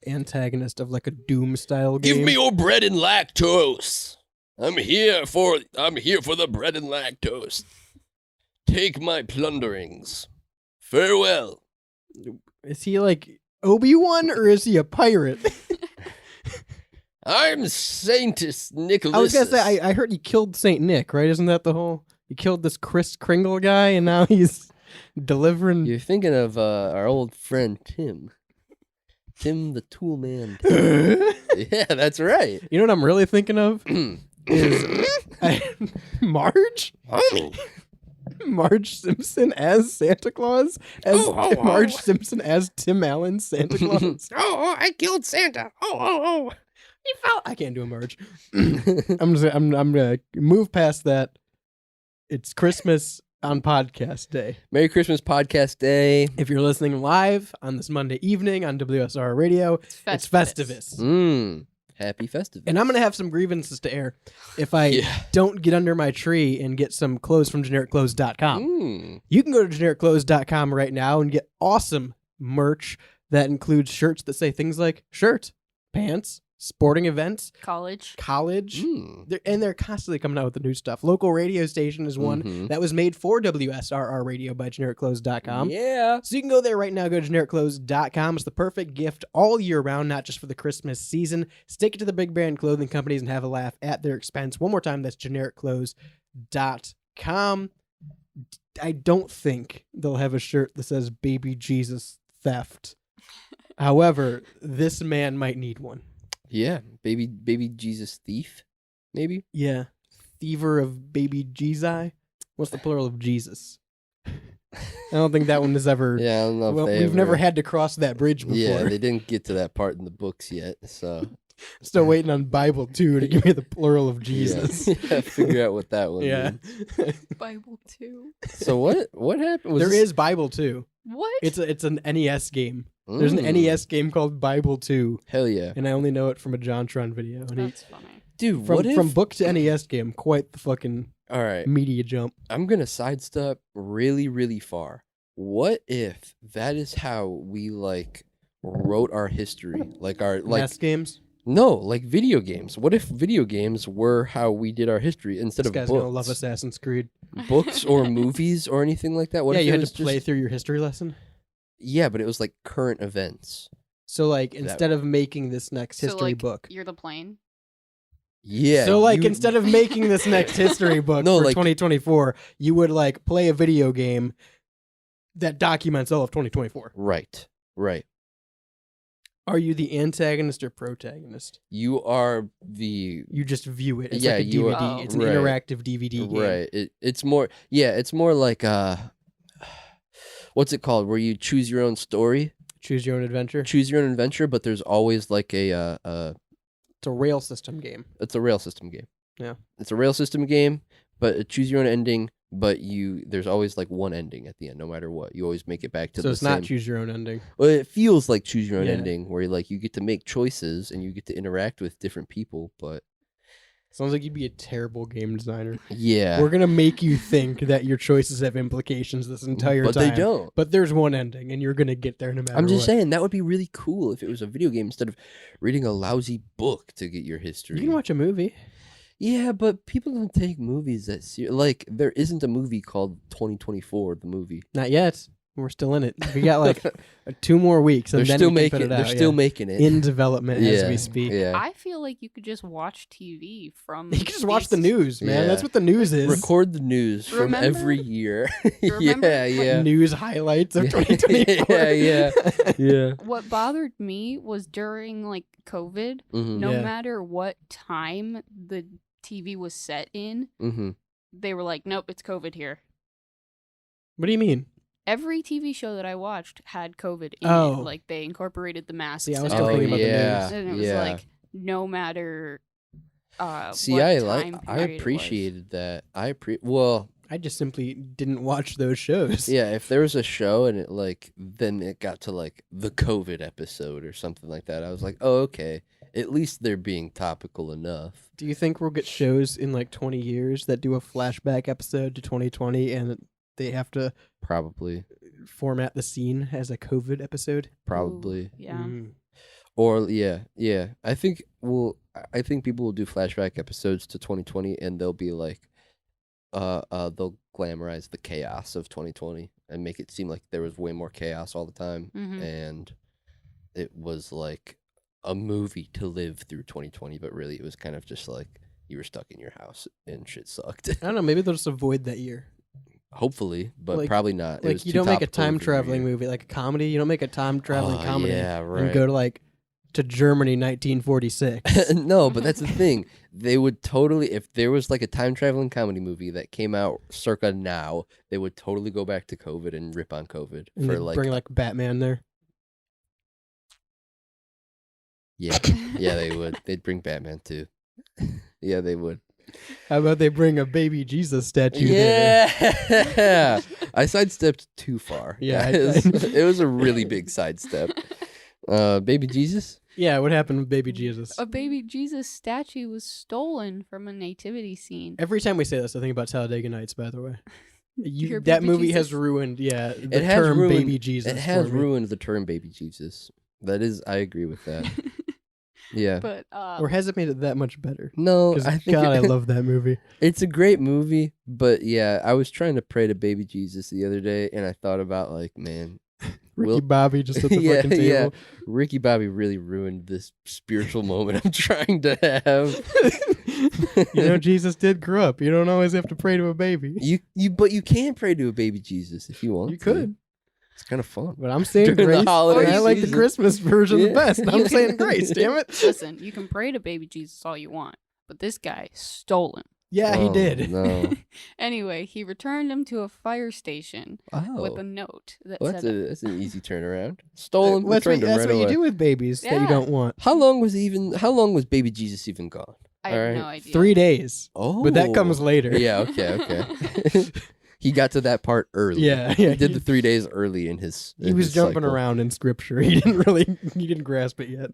[SPEAKER 2] antagonist of like a Doom style game.
[SPEAKER 3] Give me your bread and lactose. I'm here for the bread and lactose. Take my plunderings. Farewell.
[SPEAKER 2] Is he like Obi-Wan or is he a pirate?
[SPEAKER 3] I'm Saintus Nicholas.
[SPEAKER 2] I was gonna say I heard he killed Saint Nick, right? Isn't that the whole? He killed this Kris Kringle guy, and now he's delivering.
[SPEAKER 3] You're thinking of our old friend Tim. Tim the Tool Man. Yeah, that's right.
[SPEAKER 2] You know what I'm really thinking of is Marge. Marge Simpson as Santa Claus, as Marge Simpson as Tim Allen Santa Claus.
[SPEAKER 3] I killed Santa.
[SPEAKER 2] He fell. I can't do a Marge. I'm gonna move past that. It's Christmas. on podcast day.
[SPEAKER 3] Merry Christmas podcast day.
[SPEAKER 2] If you're listening live on this Monday evening on WSR Radio, it's Festivus.
[SPEAKER 3] Happy Festivus.
[SPEAKER 2] And I'm going to have some grievances to air if I don't get under my tree and get some clothes from genericclothes.com. You can go to genericclothes.com right now and get awesome merch that includes shirts that say things like shirt, pants, sporting events,
[SPEAKER 5] college.
[SPEAKER 2] They're constantly coming out with the new stuff. Local radio station is one that was made for WSRR Radio by genericclothes.com.
[SPEAKER 3] Yeah.
[SPEAKER 2] So you can go there right now, go to genericclothes.com. It's the perfect gift all year round, not just for the Christmas season. Stick it to the big brand clothing companies and have a laugh at their expense. One more time, that's genericclothes.com. I don't think they'll have a shirt that says Baby Jesus Theft. However, this man might need one.
[SPEAKER 3] Yeah, baby Jesus thief, maybe?
[SPEAKER 2] Yeah. Thiever of baby Jesus. What's the plural of Jesus? I don't think that one has ever...
[SPEAKER 3] Yeah, I don't know if
[SPEAKER 2] we've never had to cross that bridge before.
[SPEAKER 3] Yeah, they didn't get to that part in the books yet, so...
[SPEAKER 2] Still waiting on Bible 2 to give me the plural of Jesus.
[SPEAKER 3] Yeah, figure out what that one means.
[SPEAKER 5] Bible 2.
[SPEAKER 3] So what happened?
[SPEAKER 2] There is Bible 2.
[SPEAKER 5] What?
[SPEAKER 2] It's an NES game. There's an NES game called Bible 2.
[SPEAKER 3] Hell yeah.
[SPEAKER 2] And I only know it from a JonTron video. And
[SPEAKER 5] That's funny.
[SPEAKER 3] Dude,
[SPEAKER 2] from book to NES game, quite the fucking media jump.
[SPEAKER 3] I'm going to sidestep really, really far. What if that is how we, wrote our history?
[SPEAKER 2] NES games?
[SPEAKER 3] No, video games. What if video games were how we did our history instead of books?
[SPEAKER 2] This guy's gonna love Assassin's Creed.
[SPEAKER 3] Books or movies or anything like that? What
[SPEAKER 2] yeah,
[SPEAKER 3] if
[SPEAKER 2] you had to play through your history lesson?
[SPEAKER 3] Yeah, but it was current events.
[SPEAKER 2] So instead of making this next history book.
[SPEAKER 5] You're the plane?
[SPEAKER 3] Yeah.
[SPEAKER 2] So instead of making this next history book for 2024, you would play a video game that documents all of 2024.
[SPEAKER 3] Right.
[SPEAKER 2] Are you the antagonist or protagonist?
[SPEAKER 3] You are the...
[SPEAKER 2] You just view it. It's like a DVD. It's an interactive DVD game.
[SPEAKER 3] Right. It's more... Yeah, it's more like... what's it called? Where you choose your own story?
[SPEAKER 2] Choose your own adventure?
[SPEAKER 3] Choose your own adventure, but there's always
[SPEAKER 2] It's a rail system game.
[SPEAKER 3] It's a rail system game.
[SPEAKER 2] Yeah.
[SPEAKER 3] It's a rail system game, but choose your own ending, but there's always one ending at the end, no matter what. You always make it back to the same...
[SPEAKER 2] So it's not choose your own ending.
[SPEAKER 3] Well, it feels like choose your own ending, where you get to make choices and you get to interact with different people, but...
[SPEAKER 2] Sounds like you'd be a terrible game designer.
[SPEAKER 3] Yeah.
[SPEAKER 2] We're going to make you think that your choices have implications this entire time.
[SPEAKER 3] But they don't.
[SPEAKER 2] But there's one ending, and you're going to get there no matter what.
[SPEAKER 3] I'm just saying, that would be really cool if it was a video game instead of reading a lousy book to get your history.
[SPEAKER 2] You can watch a movie.
[SPEAKER 3] Yeah, but people don't take movies that serious. There isn't a movie called 2024, the movie.
[SPEAKER 2] Not yet. We're still in it. We got 2 more weeks, and then we can put it out.
[SPEAKER 3] They're still making it
[SPEAKER 2] in development as we speak.
[SPEAKER 3] Yeah.
[SPEAKER 5] I feel like you could just watch TV from.
[SPEAKER 2] You can just watch the news, man. That's what the news is.
[SPEAKER 3] Record the news from every year.
[SPEAKER 2] Yeah. News highlights of 2024.
[SPEAKER 3] Yeah.
[SPEAKER 5] What bothered me was during COVID. No matter what time the TV was set in, they were like, "Nope, it's COVID here."
[SPEAKER 2] What do you mean?
[SPEAKER 5] Every TV show that I watched had COVID in it. They incorporated the masks.
[SPEAKER 2] See, I was thinking about the news.
[SPEAKER 5] And it was no matter
[SPEAKER 3] See,
[SPEAKER 5] what
[SPEAKER 3] I appreciated that. I
[SPEAKER 2] just simply didn't watch those shows.
[SPEAKER 3] Yeah, if there was a show and it then it got to the COVID episode or something like that, I was like, oh, okay. At least they're being topical enough.
[SPEAKER 2] Do you think we'll get shows in 20 years that do a flashback episode to 2020 and they have to
[SPEAKER 3] probably
[SPEAKER 2] format the scene as a COVID episode?
[SPEAKER 3] Probably.
[SPEAKER 5] Ooh, yeah.
[SPEAKER 3] Or yeah. I think people will do flashback episodes to 2020 and they'll be they'll glamorize the chaos of 2020 and make it seem like there was way more chaos all the time and it was a movie to live through 2020, but really it was kind of just you were stuck in your house and shit sucked.
[SPEAKER 2] I don't know, maybe they'll just avoid that year.
[SPEAKER 3] Hopefully, but probably not.
[SPEAKER 2] You don't make a time traveling movie like a comedy. You don't make a time traveling comedy and go to Germany 1946.
[SPEAKER 3] No, but that's the thing. They would totally, if there was a time traveling comedy movie that came out circa now, they would totally go back to COVID and rip on COVID
[SPEAKER 2] and
[SPEAKER 3] for
[SPEAKER 2] bring Batman there.
[SPEAKER 3] Yeah, they would. They'd bring Batman too. Yeah, they would.
[SPEAKER 2] How about they bring a baby Jesus statue there?
[SPEAKER 3] Yeah. I sidestepped too far.
[SPEAKER 2] Yeah,
[SPEAKER 3] guys. It was a really big sidestep. Baby Jesus?
[SPEAKER 2] Yeah, what happened with baby Jesus?
[SPEAKER 5] A baby Jesus statue was stolen from a nativity scene.
[SPEAKER 2] Every time we say this, I think about Talladega Nights, by the way.
[SPEAKER 5] Your
[SPEAKER 2] That
[SPEAKER 5] baby
[SPEAKER 2] movie
[SPEAKER 5] Jesus?
[SPEAKER 2] has ruined, the
[SPEAKER 3] It has
[SPEAKER 2] term
[SPEAKER 3] ruined,
[SPEAKER 2] baby Jesus.
[SPEAKER 3] It has
[SPEAKER 2] for me.
[SPEAKER 3] ruined the term baby Jesus. That is, I agree with that. Yeah.
[SPEAKER 5] But
[SPEAKER 2] Or has it made it that much better?
[SPEAKER 3] No,
[SPEAKER 2] Because,
[SPEAKER 3] I think
[SPEAKER 2] God, I love that movie.
[SPEAKER 3] it's a great movie, but yeah, I was trying to pray to baby Jesus the other day, and I thought about like, man,
[SPEAKER 2] Ricky Bobby just at the fucking table.
[SPEAKER 3] yeah, Ricky Bobby really ruined this spiritual moment I'm trying to have.
[SPEAKER 2] You know, Jesus did grow up. You don't always have to pray to a baby.
[SPEAKER 3] But you can pray to a baby Jesus if you want.
[SPEAKER 2] You could.
[SPEAKER 3] It's kind of fun.
[SPEAKER 2] But I'm saying
[SPEAKER 3] During the
[SPEAKER 2] grace.
[SPEAKER 3] holiday
[SPEAKER 2] I like the
[SPEAKER 3] season.
[SPEAKER 2] Christmas version the
[SPEAKER 3] Yeah.
[SPEAKER 2] best. I'm saying grace, damn it.
[SPEAKER 5] listen, you can pray to baby Jesus all you want, but this guy stole him.
[SPEAKER 2] Yeah, he
[SPEAKER 3] Oh,
[SPEAKER 2] did.
[SPEAKER 3] No.
[SPEAKER 5] Anyway, he returned him to a fire station with a note that
[SPEAKER 3] Well,
[SPEAKER 5] said,
[SPEAKER 3] that's an easy turnaround. Stole him,
[SPEAKER 2] That's what,
[SPEAKER 3] returned him
[SPEAKER 2] that's
[SPEAKER 3] right
[SPEAKER 2] what you
[SPEAKER 3] away.
[SPEAKER 2] do with babies that you
[SPEAKER 5] Yeah.
[SPEAKER 2] don't want.
[SPEAKER 3] How long was baby Jesus even gone?
[SPEAKER 5] I have
[SPEAKER 3] Alright.
[SPEAKER 5] no idea.
[SPEAKER 2] 3 days.
[SPEAKER 3] Oh.
[SPEAKER 2] But that comes later.
[SPEAKER 3] Yeah, okay. He got to that part early.
[SPEAKER 2] Yeah,
[SPEAKER 3] He did the 3 days early in his
[SPEAKER 2] He was
[SPEAKER 3] his
[SPEAKER 2] jumping
[SPEAKER 3] cycle.
[SPEAKER 2] around in scripture. He didn't grasp it yet.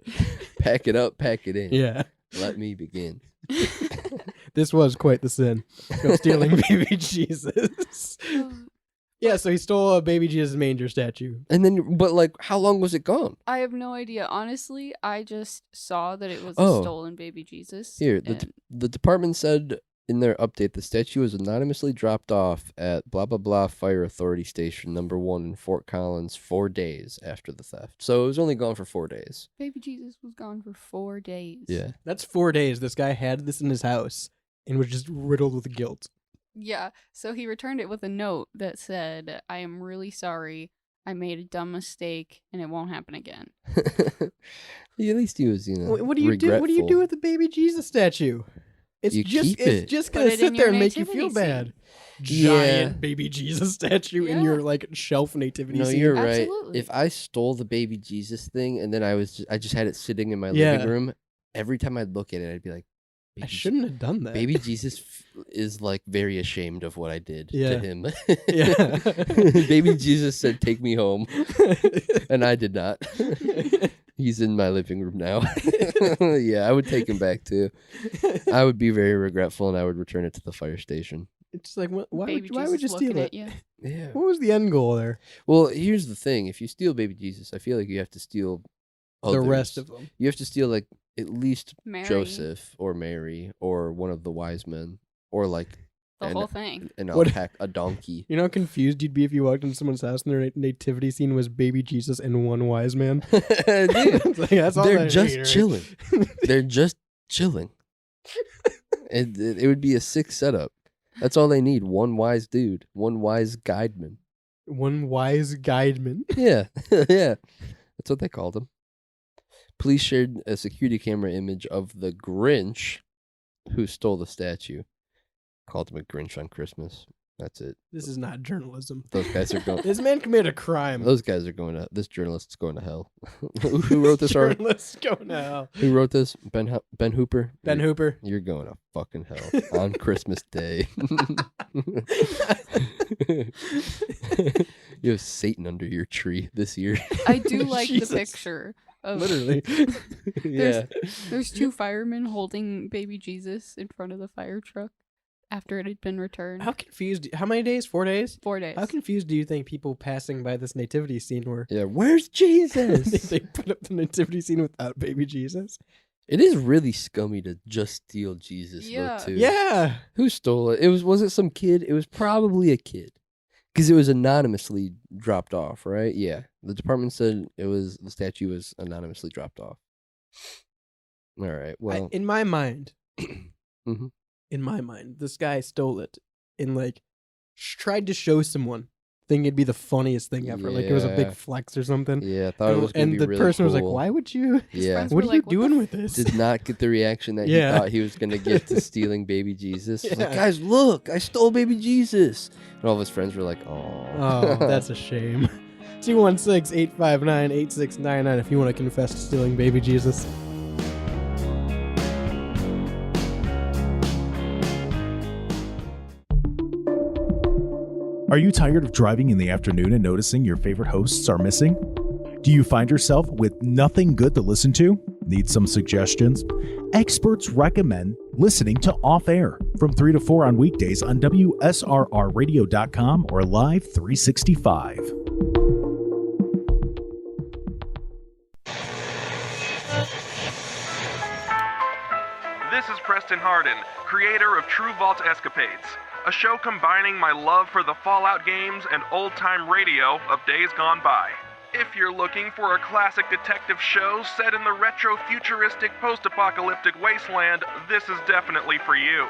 [SPEAKER 3] Pack it up, pack it in.
[SPEAKER 2] Yeah.
[SPEAKER 3] Let me begin.
[SPEAKER 2] This was quite the sin of stealing baby Jesus. Yeah, so he stole a baby Jesus manger statue.
[SPEAKER 3] And then, but like, how long was it gone?
[SPEAKER 5] I have no idea. Honestly, I just saw that it was
[SPEAKER 3] Oh.
[SPEAKER 5] a stolen baby Jesus.
[SPEAKER 3] Here,
[SPEAKER 5] and-
[SPEAKER 3] the department said in their update, the statue was anonymously dropped off at blah blah blah Fire Authority Station number 1 in Fort Collins 4 days after the theft. So it was only gone for 4 days.
[SPEAKER 5] baby Jesus was gone for 4 days.
[SPEAKER 3] Yeah.
[SPEAKER 2] That's 4 days. This guy had this in his house and was just riddled with guilt.
[SPEAKER 5] Yeah, so he returned it with a note that said, I am really sorry. I made a dumb mistake and it won't happen again.
[SPEAKER 3] Yeah, at least he was, you know,
[SPEAKER 2] What do you do? What do you do
[SPEAKER 3] regretful.
[SPEAKER 2] with the baby Jesus statue? It's
[SPEAKER 3] You
[SPEAKER 2] just
[SPEAKER 3] keep
[SPEAKER 2] it's
[SPEAKER 3] it.
[SPEAKER 2] just
[SPEAKER 5] Put
[SPEAKER 2] gonna
[SPEAKER 5] it
[SPEAKER 2] sit
[SPEAKER 5] in
[SPEAKER 2] there
[SPEAKER 5] your
[SPEAKER 2] and make you
[SPEAKER 5] nativity
[SPEAKER 2] feel bad.
[SPEAKER 3] Yeah.
[SPEAKER 2] Giant baby Jesus statue in your like shelf nativity
[SPEAKER 3] No,
[SPEAKER 2] scene.
[SPEAKER 3] you're right.
[SPEAKER 5] Absolutely.
[SPEAKER 3] If I stole the baby Jesus thing and then I just had it sitting in my
[SPEAKER 2] Yeah.
[SPEAKER 3] living room, every time I'd look at it, I'd be like,
[SPEAKER 2] I shouldn't have done that.
[SPEAKER 3] Baby Jesus is like very ashamed of what I did
[SPEAKER 2] Yeah.
[SPEAKER 3] to him.
[SPEAKER 2] Yeah.
[SPEAKER 3] Baby Jesus said, "Take me home," and I did not. He's in my living room now. Yeah, I would take him back too. I would be very regretful, and I would return it to the fire station.
[SPEAKER 2] It's like why
[SPEAKER 5] baby
[SPEAKER 2] would you
[SPEAKER 5] Jesus
[SPEAKER 2] steal
[SPEAKER 5] looking
[SPEAKER 2] it?
[SPEAKER 5] at you.
[SPEAKER 3] Yeah.
[SPEAKER 2] What was the end goal there?
[SPEAKER 3] Well, here's the thing: if you steal baby Jesus, I feel like you have to steal
[SPEAKER 2] The rest
[SPEAKER 3] others.
[SPEAKER 2] of them.
[SPEAKER 3] You have to steal like at least
[SPEAKER 5] Mary.
[SPEAKER 3] Joseph or Mary or one of the wise men or like
[SPEAKER 5] The whole thing.
[SPEAKER 3] an
[SPEAKER 2] What-
[SPEAKER 3] alpaca, a donkey.
[SPEAKER 2] You know how confused you'd be if you walked into someone's house and their nativity scene was baby Jesus and one wise man.
[SPEAKER 3] Dude,
[SPEAKER 2] It's like, that's all
[SPEAKER 3] they're
[SPEAKER 2] I
[SPEAKER 3] just
[SPEAKER 2] need, right?
[SPEAKER 3] chilling. They're just chilling. It would be a sick setup. That's all they need. One wise dude. One wise guideman.
[SPEAKER 2] One wise guideman.
[SPEAKER 3] Yeah. Yeah. That's what they called him. Police shared a security camera image of the Grinch who stole the statue. Called him a Grinch on Christmas. That's it.
[SPEAKER 2] This is not journalism.
[SPEAKER 3] Those guys are going.
[SPEAKER 2] This man committed a crime.
[SPEAKER 3] Those guys are going to. This journalist is going to hell. Who wrote this article?
[SPEAKER 2] Journalists going to hell.
[SPEAKER 3] Who wrote this? Ben Hooper.
[SPEAKER 2] Ben
[SPEAKER 3] You're-
[SPEAKER 2] Hooper.
[SPEAKER 3] You're going to fucking hell on Christmas Day. You have Satan under your tree this year.
[SPEAKER 5] I do like
[SPEAKER 2] Jesus.
[SPEAKER 5] the picture of
[SPEAKER 2] Literally.
[SPEAKER 3] Yeah.
[SPEAKER 5] There's 2 firemen holding baby Jesus in front of the fire truck after it had been returned.
[SPEAKER 2] How many days? 4 days?
[SPEAKER 5] 4 days.
[SPEAKER 2] How confused do you think people passing by this nativity scene were?
[SPEAKER 3] Yeah. Where's Jesus?
[SPEAKER 2] They put up the nativity scene without baby Jesus.
[SPEAKER 3] It is really scummy to just steal Jesus,
[SPEAKER 5] Yeah.
[SPEAKER 3] though, too.
[SPEAKER 2] Yeah.
[SPEAKER 3] Who stole it? Was it some kid? It was probably a kid. Because it was anonymously dropped off, right? Yeah. The department said the statue was anonymously dropped off. All right. Well,
[SPEAKER 2] In my mind,
[SPEAKER 3] Mhm.
[SPEAKER 2] in my mind, this guy stole it and like tried to show someone, thinking it'd be the funniest thing ever. Like it was a
[SPEAKER 3] Yeah.
[SPEAKER 2] big flex or something.
[SPEAKER 3] yeah, I thought it was going
[SPEAKER 2] And
[SPEAKER 3] to be
[SPEAKER 2] the
[SPEAKER 3] really
[SPEAKER 2] person was like,
[SPEAKER 3] cool.
[SPEAKER 2] "Why would you?
[SPEAKER 3] Yeah.
[SPEAKER 5] friends
[SPEAKER 2] What
[SPEAKER 5] were
[SPEAKER 2] are you
[SPEAKER 5] like, "What the
[SPEAKER 2] doing with this?"
[SPEAKER 3] Did not get the reaction that
[SPEAKER 2] Yeah.
[SPEAKER 3] he thought he was going to get to stealing baby Jesus. He was like,
[SPEAKER 2] Yeah.
[SPEAKER 3] guys, look, I stole baby Jesus. And all of his friends were like, oh.
[SPEAKER 2] Oh, that's a shame. 216-859-8699 if you want to confess to stealing baby Jesus.
[SPEAKER 11] Are you tired of driving in the afternoon and noticing your favorite hosts are missing? Do you find yourself with nothing good to listen to? Need some suggestions? Experts recommend listening to Off Air from 3 to 4 on weekdays on WSRRradio.com or Live 365.
[SPEAKER 12] This is Preston Harden, creator of True Vault Escapades, a show combining my love for the Fallout games and old-time radio of days gone by. If you're looking for a classic detective show set in the retro-futuristic post-apocalyptic wasteland, this is definitely for you.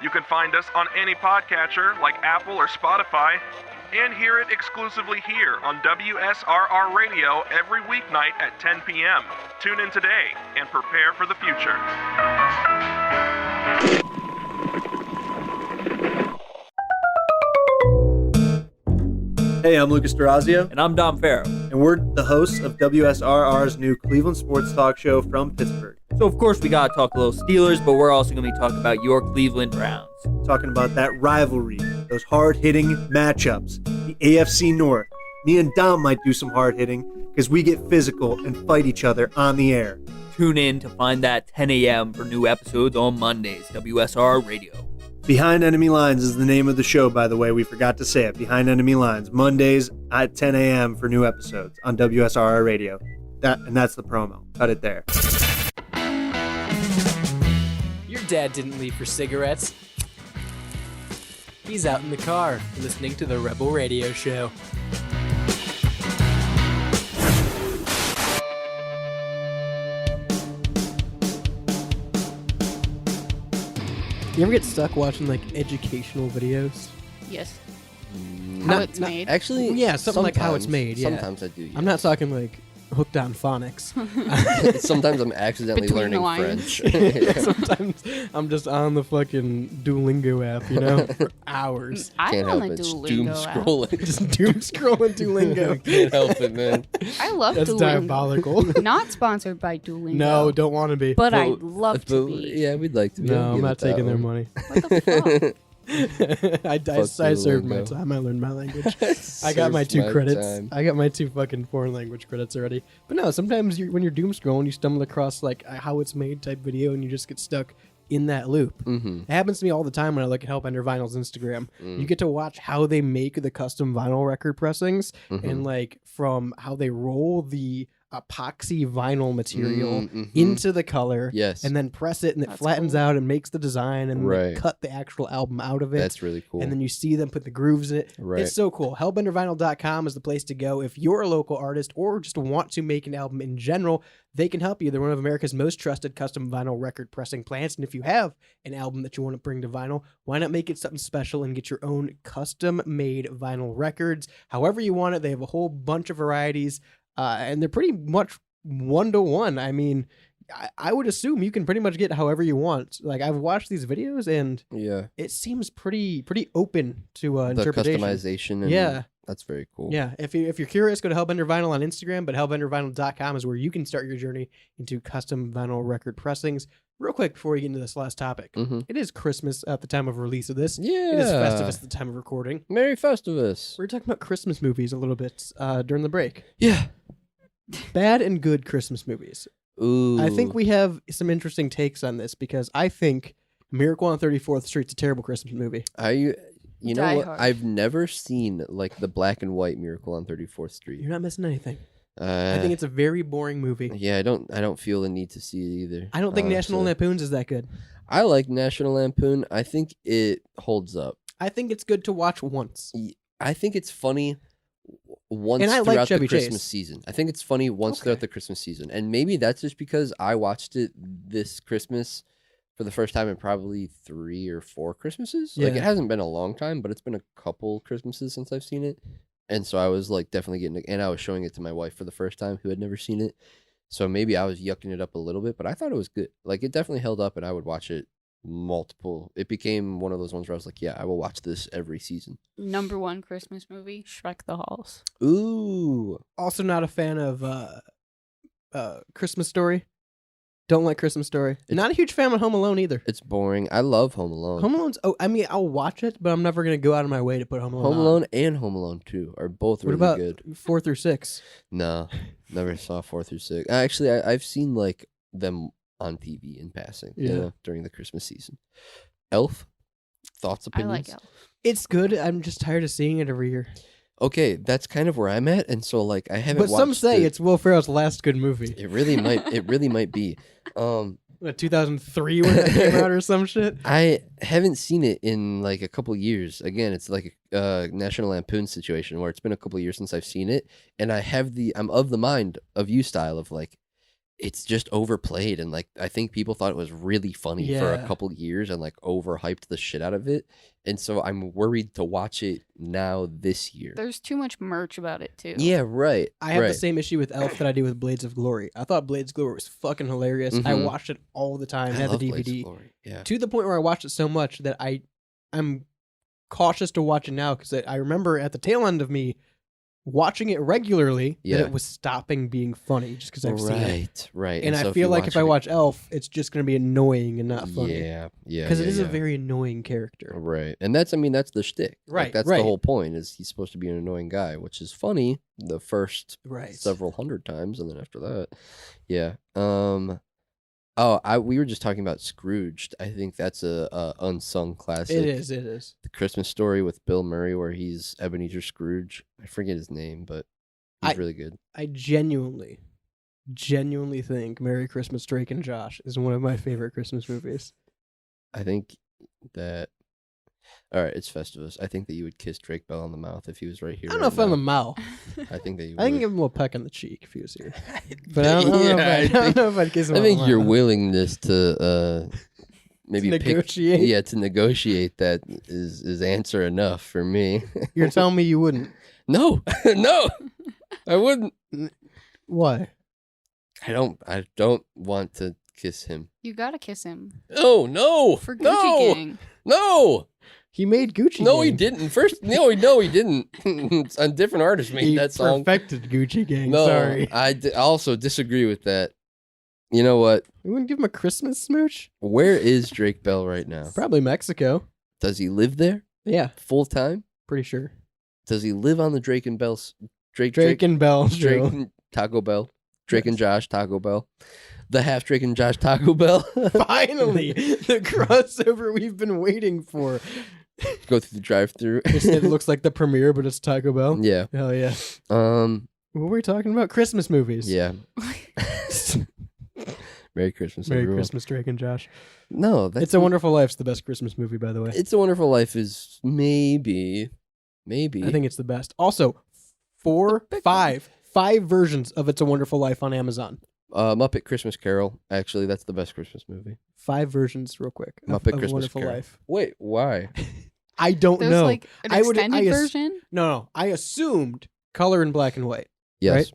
[SPEAKER 12] You can find us on any podcatcher like Apple or Spotify, and hear it exclusively here on WSRR Radio every weeknight at 10 p.m. Tune in today and prepare for the future.
[SPEAKER 7] Hey, I'm Lucas Durazio.
[SPEAKER 13] And I'm Dom Farrow.
[SPEAKER 7] And we're the hosts of WSRR's new Cleveland sports talk show from Pittsburgh.
[SPEAKER 13] So, of course, we gotta talk a little Steelers, but we're also gonna be talking about your Cleveland Browns.
[SPEAKER 7] Talking about that rivalry, those hard-hitting matchups, the AFC North. Me and Dom might do some hard-hitting because we get physical and fight each other on the air.
[SPEAKER 13] Tune in to find that 10 a.m. for new episodes on Mondays, WSR Radio.
[SPEAKER 7] Behind Enemy Lines is the name of the show, by the way. We forgot to say it. Behind Enemy Lines, Mondays at 10 a.m. for new episodes on WSRR Radio. That's the promo. Cut it there.
[SPEAKER 2] Your dad didn't leave for cigarettes. He's out in the car listening to the Rebel Radio Show. You ever get stuck watching like educational videos?
[SPEAKER 5] Yes.
[SPEAKER 3] How
[SPEAKER 5] it's made.
[SPEAKER 3] Actually,
[SPEAKER 2] yeah, something like how it's made. Yeah.
[SPEAKER 3] Sometimes I do. Yes.
[SPEAKER 2] I'm not talking like hooked on phonics.
[SPEAKER 3] Sometimes I'm accidentally
[SPEAKER 5] Between the
[SPEAKER 3] learning
[SPEAKER 5] lines.
[SPEAKER 3] French. Yeah.
[SPEAKER 2] Sometimes I'm just on the fucking Duolingo app, you know, for hours.
[SPEAKER 5] I'm
[SPEAKER 3] Can't
[SPEAKER 5] on
[SPEAKER 3] help
[SPEAKER 5] the
[SPEAKER 3] it. Just
[SPEAKER 5] Duolingo
[SPEAKER 3] doom
[SPEAKER 5] app.
[SPEAKER 3] scrolling.
[SPEAKER 2] Just doom scrolling Duolingo.
[SPEAKER 3] Can't help it, man.
[SPEAKER 5] I love
[SPEAKER 2] That's
[SPEAKER 5] Duolingo.
[SPEAKER 2] diabolical.
[SPEAKER 5] Not sponsored by Duolingo.
[SPEAKER 2] No, don't want to be.
[SPEAKER 5] But I'd love to be.
[SPEAKER 3] Yeah, we'd like to be.
[SPEAKER 2] No,
[SPEAKER 3] I'll
[SPEAKER 2] I'm
[SPEAKER 3] give
[SPEAKER 2] not
[SPEAKER 3] it that
[SPEAKER 2] taking their
[SPEAKER 3] one.
[SPEAKER 2] money.
[SPEAKER 5] What the fuck?
[SPEAKER 2] I served my
[SPEAKER 3] Duolingo.
[SPEAKER 2] time. I learned my language. I got my 2 credits.
[SPEAKER 3] time.
[SPEAKER 2] I got my 2 fucking foreign language credits already. But no, sometimes when you're doom scrolling, you stumble across like a how it's made type video, and you just get stuck in that loop.
[SPEAKER 3] Mm-hmm.
[SPEAKER 2] It happens to me all the time when I look at Hellbender Vinyl's Instagram. You get to watch how they make the custom vinyl record pressings, and like from how they roll the epoxy vinyl material into the color,
[SPEAKER 3] Yes.
[SPEAKER 2] and then press it, and it
[SPEAKER 5] That's
[SPEAKER 2] flattens
[SPEAKER 5] cool.
[SPEAKER 2] out and makes the design, and
[SPEAKER 3] Right.
[SPEAKER 2] they cut the actual album out of it.
[SPEAKER 3] That's really cool.
[SPEAKER 2] And then you see them put the grooves in it.
[SPEAKER 3] Right.
[SPEAKER 2] It's so cool. Hellbendervinyl.com is the place to go if you're a local artist or just want to make an album in general. They can help you. They're one of America's most trusted custom vinyl record pressing plants. And if you have an album that you want to bring to vinyl, why not make it something special and get your own custom made vinyl records? However you want it. They have a whole bunch of varieties, and they're pretty much 1-to-1. I mean, I would assume you can pretty much get however you want. Like I've watched these videos, and
[SPEAKER 3] Yeah.
[SPEAKER 2] it seems pretty open to
[SPEAKER 3] The
[SPEAKER 2] interpretation.
[SPEAKER 3] customization. And
[SPEAKER 2] Yeah.
[SPEAKER 3] That's very cool.
[SPEAKER 2] Yeah, if you're curious, go to Hellbender Vinyl on Instagram, but hellbendervinyl.com is where you can start your journey into custom vinyl record pressings. Real quick before we get into this last topic, it is Christmas at the time of release of this.
[SPEAKER 3] Yeah.
[SPEAKER 2] It is Festivus at the time of recording.
[SPEAKER 3] Merry Festivus.
[SPEAKER 2] We were talking about Christmas movies a little bit during the break.
[SPEAKER 3] Yeah.
[SPEAKER 2] Bad and good Christmas movies.
[SPEAKER 3] Ooh.
[SPEAKER 2] I think we have some interesting takes on this because I think Miracle on 34th Street's a terrible Christmas movie.
[SPEAKER 3] You know
[SPEAKER 5] Die
[SPEAKER 3] what?
[SPEAKER 5] Hard.
[SPEAKER 3] I've never seen like the black and white Miracle on 34th Street.
[SPEAKER 2] You're not missing anything. I think it's a very boring movie.
[SPEAKER 3] Yeah, I don't feel the need to see it either.
[SPEAKER 2] I don't think National
[SPEAKER 3] honestly.
[SPEAKER 2] Lampoon's is that good.
[SPEAKER 3] I like National Lampoon. I think it holds up.
[SPEAKER 2] I think it's good to watch once.
[SPEAKER 3] I think it's funny once
[SPEAKER 2] And I like
[SPEAKER 3] throughout
[SPEAKER 2] Chevy
[SPEAKER 3] the Christmas
[SPEAKER 2] Chase.
[SPEAKER 3] season. I think it's funny once throughout the Christmas season. And maybe that's just because I watched it this Christmas for the first time in probably 3 or 4 Christmases. Like
[SPEAKER 2] Yeah.
[SPEAKER 3] it hasn't been a long time, but it's been a couple Christmases since I've seen it. And so I was like definitely getting it, and I was showing it to my wife for the first time who had never seen it. So maybe I was yucking it up a little bit, but I thought it was good. Like it definitely held up, and I would watch it multiple. It became one of those ones where I was like, yeah, I will watch this every season.
[SPEAKER 5] Number 1 Christmas movie, Shrek the Halls.
[SPEAKER 3] Ooh.
[SPEAKER 2] Also not a fan of Christmas Story. Don't like Christmas Story. Not a huge fan of Home Alone either.
[SPEAKER 3] It's boring. I love Home Alone.
[SPEAKER 2] Home Alone's. Oh, I mean, I'll watch it, but I'm never gonna go out of my way to put Home Alone.
[SPEAKER 3] Home Alone and Home Alone 2 are both
[SPEAKER 2] What
[SPEAKER 3] really
[SPEAKER 2] about
[SPEAKER 3] good.
[SPEAKER 2] 4 through 6?
[SPEAKER 3] No, never saw 4 through 6. Actually, I've seen like them on TV in passing.
[SPEAKER 2] Yeah.
[SPEAKER 3] During the Christmas season. Elf. Thoughts, opinions?
[SPEAKER 5] I like Elf.
[SPEAKER 2] It's good. I'm just tired of seeing it every year.
[SPEAKER 3] Okay, that's kind of where I'm at, and so like I haven't.
[SPEAKER 2] But some
[SPEAKER 3] watched
[SPEAKER 2] say
[SPEAKER 3] it.
[SPEAKER 2] it's Will Ferrell's last good movie.
[SPEAKER 3] It really might. It really might be.
[SPEAKER 2] What, 2003 when that came out or some shit?
[SPEAKER 3] I haven't seen it in like a couple years. Again, it's like a National Lampoon situation where it's been a couple years since I've seen it, and I'm of the mind of you style of like, it's just overplayed, and like I think people thought it was really funny for a
[SPEAKER 2] Yeah.
[SPEAKER 3] couple years and like overhyped the shit out of it, and so I'm worried to watch it now this year.
[SPEAKER 5] There's too much merch about it too.
[SPEAKER 3] Yeah, right.
[SPEAKER 2] I have the
[SPEAKER 3] right.
[SPEAKER 2] same issue with Elf that I do with Blades of Glory. I thought Blades of Glory was fucking hilarious. I
[SPEAKER 3] Mhm.
[SPEAKER 2] watched it all the time.
[SPEAKER 3] I
[SPEAKER 2] Had the
[SPEAKER 3] love Blades of
[SPEAKER 2] DVD.
[SPEAKER 3] Glory, yeah.
[SPEAKER 2] To the point where I watched it so much that I'm cautious to watch it now because I remember at the tail end of me watching it regularly
[SPEAKER 3] Yeah.
[SPEAKER 2] that it was stopping being funny just because I've seen it.
[SPEAKER 3] Right.
[SPEAKER 2] And I
[SPEAKER 3] so
[SPEAKER 2] feel
[SPEAKER 3] you
[SPEAKER 2] like if I
[SPEAKER 3] it-
[SPEAKER 2] watch Elf, it's just going to be annoying and not funny.
[SPEAKER 3] Yeah, yeah.
[SPEAKER 2] Because it
[SPEAKER 3] yeah,
[SPEAKER 2] is
[SPEAKER 3] yeah.
[SPEAKER 2] a very annoying character.
[SPEAKER 3] Right. And that's the shtick. Like,
[SPEAKER 2] Right,
[SPEAKER 3] that's
[SPEAKER 2] right.
[SPEAKER 3] the whole point is he's supposed to be an annoying guy, which is funny the first
[SPEAKER 2] Right.
[SPEAKER 3] several hundred times, and then after that. Yeah. We were just talking about Scrooged. I think that's a unsung classic.
[SPEAKER 2] It is.
[SPEAKER 3] The Christmas Story with Bill Murray where he's Ebenezer Scrooge. I forget his name, but he's really good.
[SPEAKER 2] I genuinely think Merry Christmas, Drake and Josh is one of my favorite Christmas movies.
[SPEAKER 3] I think that all right, it's Festivus. I think that you would kiss Drake Bell on the mouth if he was right here.
[SPEAKER 2] I don't know if on the mouth.
[SPEAKER 3] I think that you would.
[SPEAKER 2] I can give him a little peck on the cheek if he was here. But I don't know if I'd kiss him
[SPEAKER 3] I
[SPEAKER 2] on
[SPEAKER 3] think
[SPEAKER 2] the
[SPEAKER 3] your
[SPEAKER 2] mouth.
[SPEAKER 3] willingness to maybe
[SPEAKER 2] To negotiate?
[SPEAKER 3] to negotiate that is answer enough for me.
[SPEAKER 2] You're telling me you wouldn't?
[SPEAKER 3] No, no, I wouldn't.
[SPEAKER 2] Why?
[SPEAKER 3] I don't want to kiss him.
[SPEAKER 5] You gotta kiss him.
[SPEAKER 3] Oh no!
[SPEAKER 5] For Gucci
[SPEAKER 3] no!
[SPEAKER 5] Gang.
[SPEAKER 3] No!
[SPEAKER 2] He made Gucci.
[SPEAKER 3] No, he
[SPEAKER 2] Gang.
[SPEAKER 3] didn't. First, no, he didn't. A different artist made
[SPEAKER 2] He
[SPEAKER 3] that song.
[SPEAKER 2] perfected Gucci Gang.
[SPEAKER 3] No,
[SPEAKER 2] Sorry.
[SPEAKER 3] I also disagree with that. You know what?
[SPEAKER 2] You wouldn't give him a Christmas smooch?
[SPEAKER 3] Where is Drake Bell right now?
[SPEAKER 2] Probably Mexico.
[SPEAKER 3] Does he live there?
[SPEAKER 2] Yeah,
[SPEAKER 3] Full time?
[SPEAKER 2] pretty sure.
[SPEAKER 3] Does he live on the Drake and Bell's
[SPEAKER 2] Drake and Bell
[SPEAKER 3] Drake
[SPEAKER 2] show.
[SPEAKER 3] and Taco Bell? Drake and Josh Taco Bell? The half Drake and Josh Taco Bell?
[SPEAKER 2] Finally, the crossover we've been waiting for.
[SPEAKER 3] Go through the drive-through.
[SPEAKER 2] It looks like the premiere, but it's Taco Bell.
[SPEAKER 3] Yeah.
[SPEAKER 2] Hell yeah.
[SPEAKER 3] What
[SPEAKER 2] were we talking about? Christmas movies.
[SPEAKER 3] Yeah. Merry Christmas,
[SPEAKER 2] Merry
[SPEAKER 3] everyone.
[SPEAKER 2] Christmas, Drake and Josh.
[SPEAKER 3] No, that's
[SPEAKER 2] It's a Wonderful Life's the best Christmas movie, by the way.
[SPEAKER 3] It's a Wonderful Life is maybe.
[SPEAKER 2] I think it's the best. Also, five versions of It's a Wonderful Life on Amazon.
[SPEAKER 3] Muppet Christmas Carol. Actually, that's the best Christmas movie.
[SPEAKER 2] 5 versions, real quick.
[SPEAKER 3] Muppet
[SPEAKER 2] of
[SPEAKER 3] Christmas
[SPEAKER 2] Wonderful
[SPEAKER 3] Carol.
[SPEAKER 2] Life.
[SPEAKER 3] Wait, why?
[SPEAKER 2] I don't
[SPEAKER 5] There's
[SPEAKER 2] know.
[SPEAKER 5] like an extended version?
[SPEAKER 2] No, I assumed color in black and white.
[SPEAKER 3] Yes.
[SPEAKER 2] Right?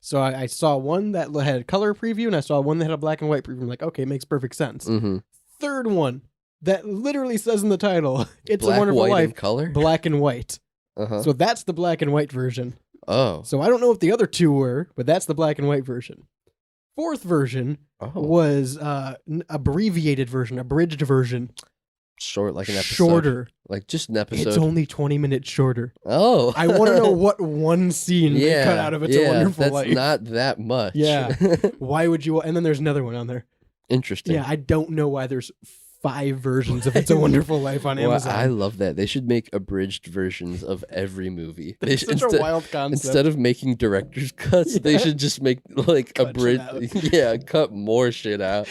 [SPEAKER 2] So I saw one that had a color preview, and I saw one that had a black and white preview. I'm like, okay, makes perfect sense.
[SPEAKER 3] Mm-hmm.
[SPEAKER 2] Third one that literally says in the title, "It's
[SPEAKER 3] Black,
[SPEAKER 2] a Wonderful
[SPEAKER 3] white,
[SPEAKER 2] Life."
[SPEAKER 3] and color?
[SPEAKER 2] Black and white.
[SPEAKER 3] Uh-huh.
[SPEAKER 2] So that's the black and white version.
[SPEAKER 3] Oh.
[SPEAKER 2] So I don't know what the other two were, but that's the black and white version. Fourth version was abbreviated version, abridged version.
[SPEAKER 3] Short, like an episode.
[SPEAKER 2] Shorter.
[SPEAKER 3] Like just an episode.
[SPEAKER 2] It's only 20 minutes shorter.
[SPEAKER 3] Oh.
[SPEAKER 2] I want to know what one scene they cut out of It's a Wonderful
[SPEAKER 3] that's
[SPEAKER 2] Life.
[SPEAKER 3] not that much.
[SPEAKER 2] Yeah. Why would you? And then there's another one on there.
[SPEAKER 3] Interesting.
[SPEAKER 2] Yeah, I don't know why there's 5 versions of It's a Wonderful Life on
[SPEAKER 3] Well,
[SPEAKER 2] Amazon.
[SPEAKER 3] I love that. They should make abridged versions of every movie. They
[SPEAKER 2] That's
[SPEAKER 3] should,
[SPEAKER 2] such a wild concept.
[SPEAKER 3] Instead of making director's cuts, they should just make like abridged. Yeah, cut more shit out.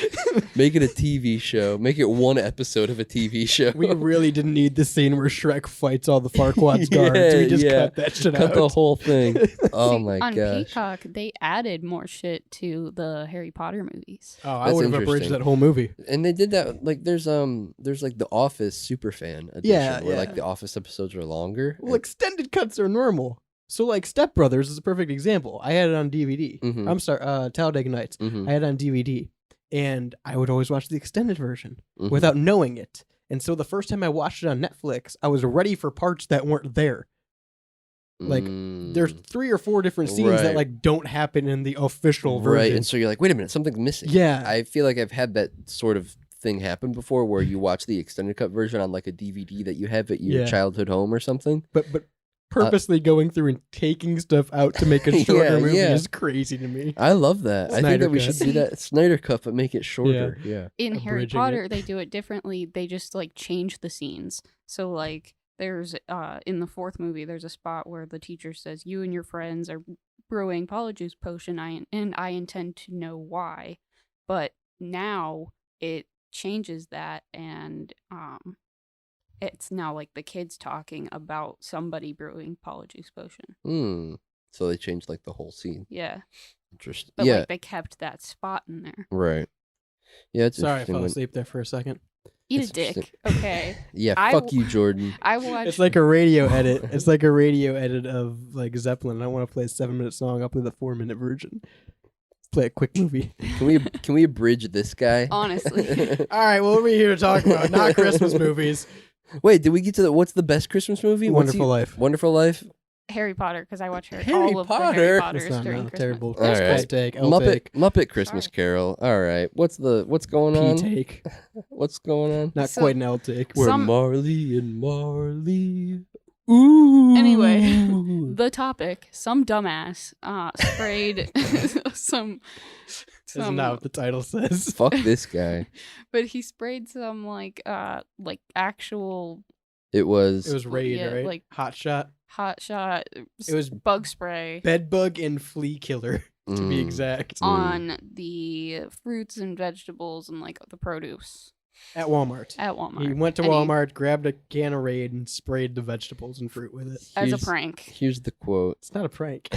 [SPEAKER 3] Make it a TV show. Make it one episode of a TV show.
[SPEAKER 2] We really didn't need the scene where Shrek fights all the Farquaad's guards. We just cut that shit out.
[SPEAKER 3] Cut the whole thing. Oh
[SPEAKER 5] See,
[SPEAKER 3] my
[SPEAKER 5] on
[SPEAKER 3] gosh.
[SPEAKER 5] Peacock, they added more shit to the Harry Potter movies.
[SPEAKER 2] Oh, I
[SPEAKER 3] That's
[SPEAKER 2] would have abridged
[SPEAKER 3] interesting.
[SPEAKER 2] that whole movie.
[SPEAKER 3] And they did that. Like, there's like the Office superfan edition,
[SPEAKER 2] Yeah,
[SPEAKER 3] where
[SPEAKER 2] yeah.
[SPEAKER 3] like the Office episodes are longer.
[SPEAKER 2] Well, extended cuts are normal. So, like, Step Brothers is a perfect example. I had it on DVD.
[SPEAKER 3] Mhm.
[SPEAKER 2] I'm sorry, Talladega Nights.
[SPEAKER 3] Mhm.
[SPEAKER 2] I had it on DVD. And I would always watch the extended version
[SPEAKER 3] Mhm.
[SPEAKER 2] without knowing it. And so the first time I watched it on Netflix, I was ready for parts that weren't there. Like there's 3 or 4 different scenes that like don't happen in the official version.
[SPEAKER 3] Right, and so you're like, wait a minute, something's missing.
[SPEAKER 2] Yeah.
[SPEAKER 3] I feel like I've had that sort of thing happen before where you watch the extended cut version on like a DVD that you have at your childhood home or something.
[SPEAKER 2] But purposely going through and taking stuff out to make a shorter movie is crazy to me.
[SPEAKER 3] I love that. I think that we should do that Snyder cut, but make it shorter. Yeah.
[SPEAKER 5] In Harry Potter, they do it differently. They just like change the scenes. So like there's in the 4th movie, there's a spot where the teacher says, "You and your friends are brewing polyjuice potion, and I intend to know why." But now it changes that, and it's now like the kids talking about somebody brewing polyjuice potion.
[SPEAKER 3] So they changed like the whole scene.
[SPEAKER 5] Yeah.
[SPEAKER 3] Interesting.
[SPEAKER 5] But like they kept that spot in there.
[SPEAKER 3] Right. Yeah, it's
[SPEAKER 2] Sorry, I fell asleep there for a second.
[SPEAKER 5] Eat a dick, okay?
[SPEAKER 3] Yeah, fuck you, Jordan.
[SPEAKER 5] I watched.
[SPEAKER 2] It's like a radio edit. It's like a radio edit of like Zeppelin. I don't want to play a 7-minute song. I'll play the 4-minute version. Play a quick movie.
[SPEAKER 3] Can we abridge this guy?
[SPEAKER 5] Honestly.
[SPEAKER 2] All right, well, what are we here to talk about? Not Christmas movies.
[SPEAKER 3] Wait, did we get to what's the best Christmas movie?
[SPEAKER 2] Wonderful Life.
[SPEAKER 3] Wonderful Life.
[SPEAKER 5] Harry Potter, because I watch
[SPEAKER 3] Harry
[SPEAKER 5] all of the
[SPEAKER 3] Potter?
[SPEAKER 5] Harry Potters
[SPEAKER 2] That's not
[SPEAKER 5] during
[SPEAKER 2] a
[SPEAKER 5] Christmas.
[SPEAKER 2] terrible
[SPEAKER 3] All right.
[SPEAKER 2] take.
[SPEAKER 3] Muppet Christmas Carol. All right. What's going on?
[SPEAKER 2] P-take.
[SPEAKER 3] What's going on?
[SPEAKER 2] Not quite an L take.
[SPEAKER 3] We're Marley and Marley. Ooh.
[SPEAKER 5] Anyway, the topic: some dumbass sprayed some.
[SPEAKER 2] Isn't that what the title says?
[SPEAKER 3] Fuck this guy.
[SPEAKER 5] But he sprayed some like actual.
[SPEAKER 3] It was
[SPEAKER 2] Raid,
[SPEAKER 5] yeah,
[SPEAKER 2] right?
[SPEAKER 5] like
[SPEAKER 2] Hot Shot.
[SPEAKER 5] It was bug spray.
[SPEAKER 2] Bed bug and flea killer, to be exact.
[SPEAKER 5] On the fruits and vegetables and like the produce.
[SPEAKER 2] At Walmart. He went to Walmart, grabbed a can of Raid, and sprayed the vegetables and fruit with it.
[SPEAKER 5] As a prank.
[SPEAKER 3] Here's the quote.
[SPEAKER 2] It's not a prank.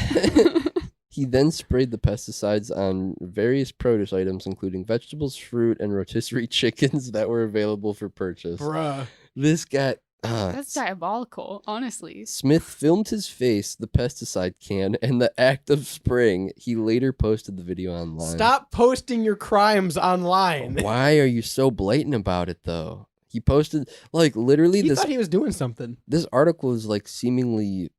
[SPEAKER 3] He then sprayed the pesticides on various produce items, including vegetables, fruit, and rotisserie chickens that were available for purchase.
[SPEAKER 2] Bruh.
[SPEAKER 3] This guy...
[SPEAKER 5] That's diabolical, honestly.
[SPEAKER 3] Smith filmed his face, the pesticide can, and the act of spraying. He later posted the video online.
[SPEAKER 2] Stop posting your crimes online.
[SPEAKER 3] Why are you so blatant about it, though? He posted, like, literally
[SPEAKER 2] He thought he was doing something.
[SPEAKER 3] This article is, like, seemingly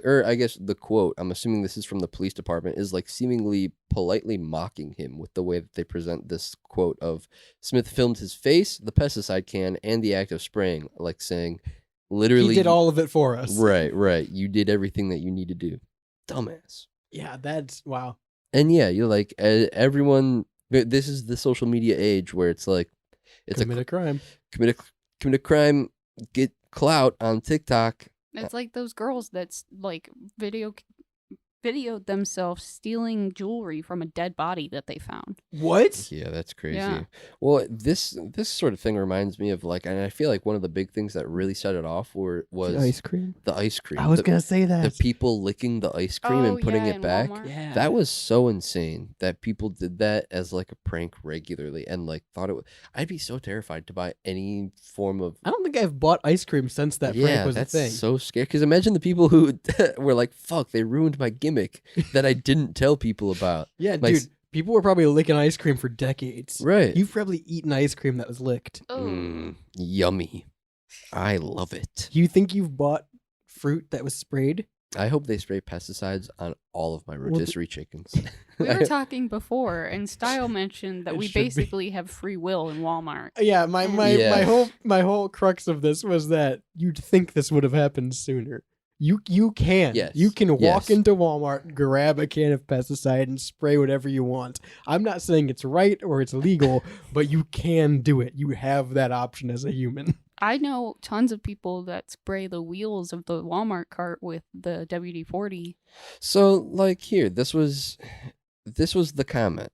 [SPEAKER 3] or I guess the quote, I'm assuming this is from the police department, is, like, seemingly politely mocking him with the way that they present this quote of Smith filmed his face, the pesticide can, and the act of spraying, like, saying, literally...
[SPEAKER 2] He did all of it for us.
[SPEAKER 3] Right. You did everything that you need to do. Dumbass.
[SPEAKER 2] Yeah, that's... Wow.
[SPEAKER 3] And yeah, you're like, everyone... This is the social media age where it's like...
[SPEAKER 2] Commit a crime.
[SPEAKER 3] Commit a crime, get clout on TikTok.
[SPEAKER 5] It's like those girls that's like videoed themselves stealing jewelry from a dead body that they found.
[SPEAKER 2] What?
[SPEAKER 3] Yeah, that's crazy.
[SPEAKER 5] Yeah.
[SPEAKER 3] Well, this sort of thing reminds me of like, and I feel like one of the big things that really set it off was
[SPEAKER 2] the ice cream.
[SPEAKER 3] The ice cream.
[SPEAKER 2] I was gonna say that.
[SPEAKER 3] The people licking the ice cream and putting it back.
[SPEAKER 2] Yeah.
[SPEAKER 3] That was so insane that people did that as like a prank regularly and like thought it would. I'd be so terrified to buy any form of.
[SPEAKER 2] I don't think I've bought ice cream since that prank was a thing.
[SPEAKER 3] That's so scary. Because imagine the people who were like, "Fuck, they ruined my gimmick that I didn't tell people about."
[SPEAKER 2] Yeah, dude. People were probably licking ice cream for decades.
[SPEAKER 3] Right.
[SPEAKER 2] You've probably eaten ice cream that was licked.
[SPEAKER 3] Yummy. I love it.
[SPEAKER 2] You think you've bought fruit that was sprayed?
[SPEAKER 3] I hope they spray pesticides on all of my rotisserie chickens.
[SPEAKER 5] We were talking before, and Style mentioned that
[SPEAKER 2] It
[SPEAKER 5] we
[SPEAKER 2] should be.
[SPEAKER 5] basically have free will in Walmart.
[SPEAKER 2] Yeah, my whole crux of this was that you'd think this would have happened sooner. You can.
[SPEAKER 3] Yes.
[SPEAKER 2] You can walk
[SPEAKER 3] Yes.
[SPEAKER 2] into Walmart, grab a can of pesticide, and spray whatever you want. I'm not saying it's right or it's legal, but you can do it. You have that option as a human.
[SPEAKER 5] I know tons of people that spray the wheels of the Walmart cart with the WD-40.
[SPEAKER 3] So, like here, this was the comment.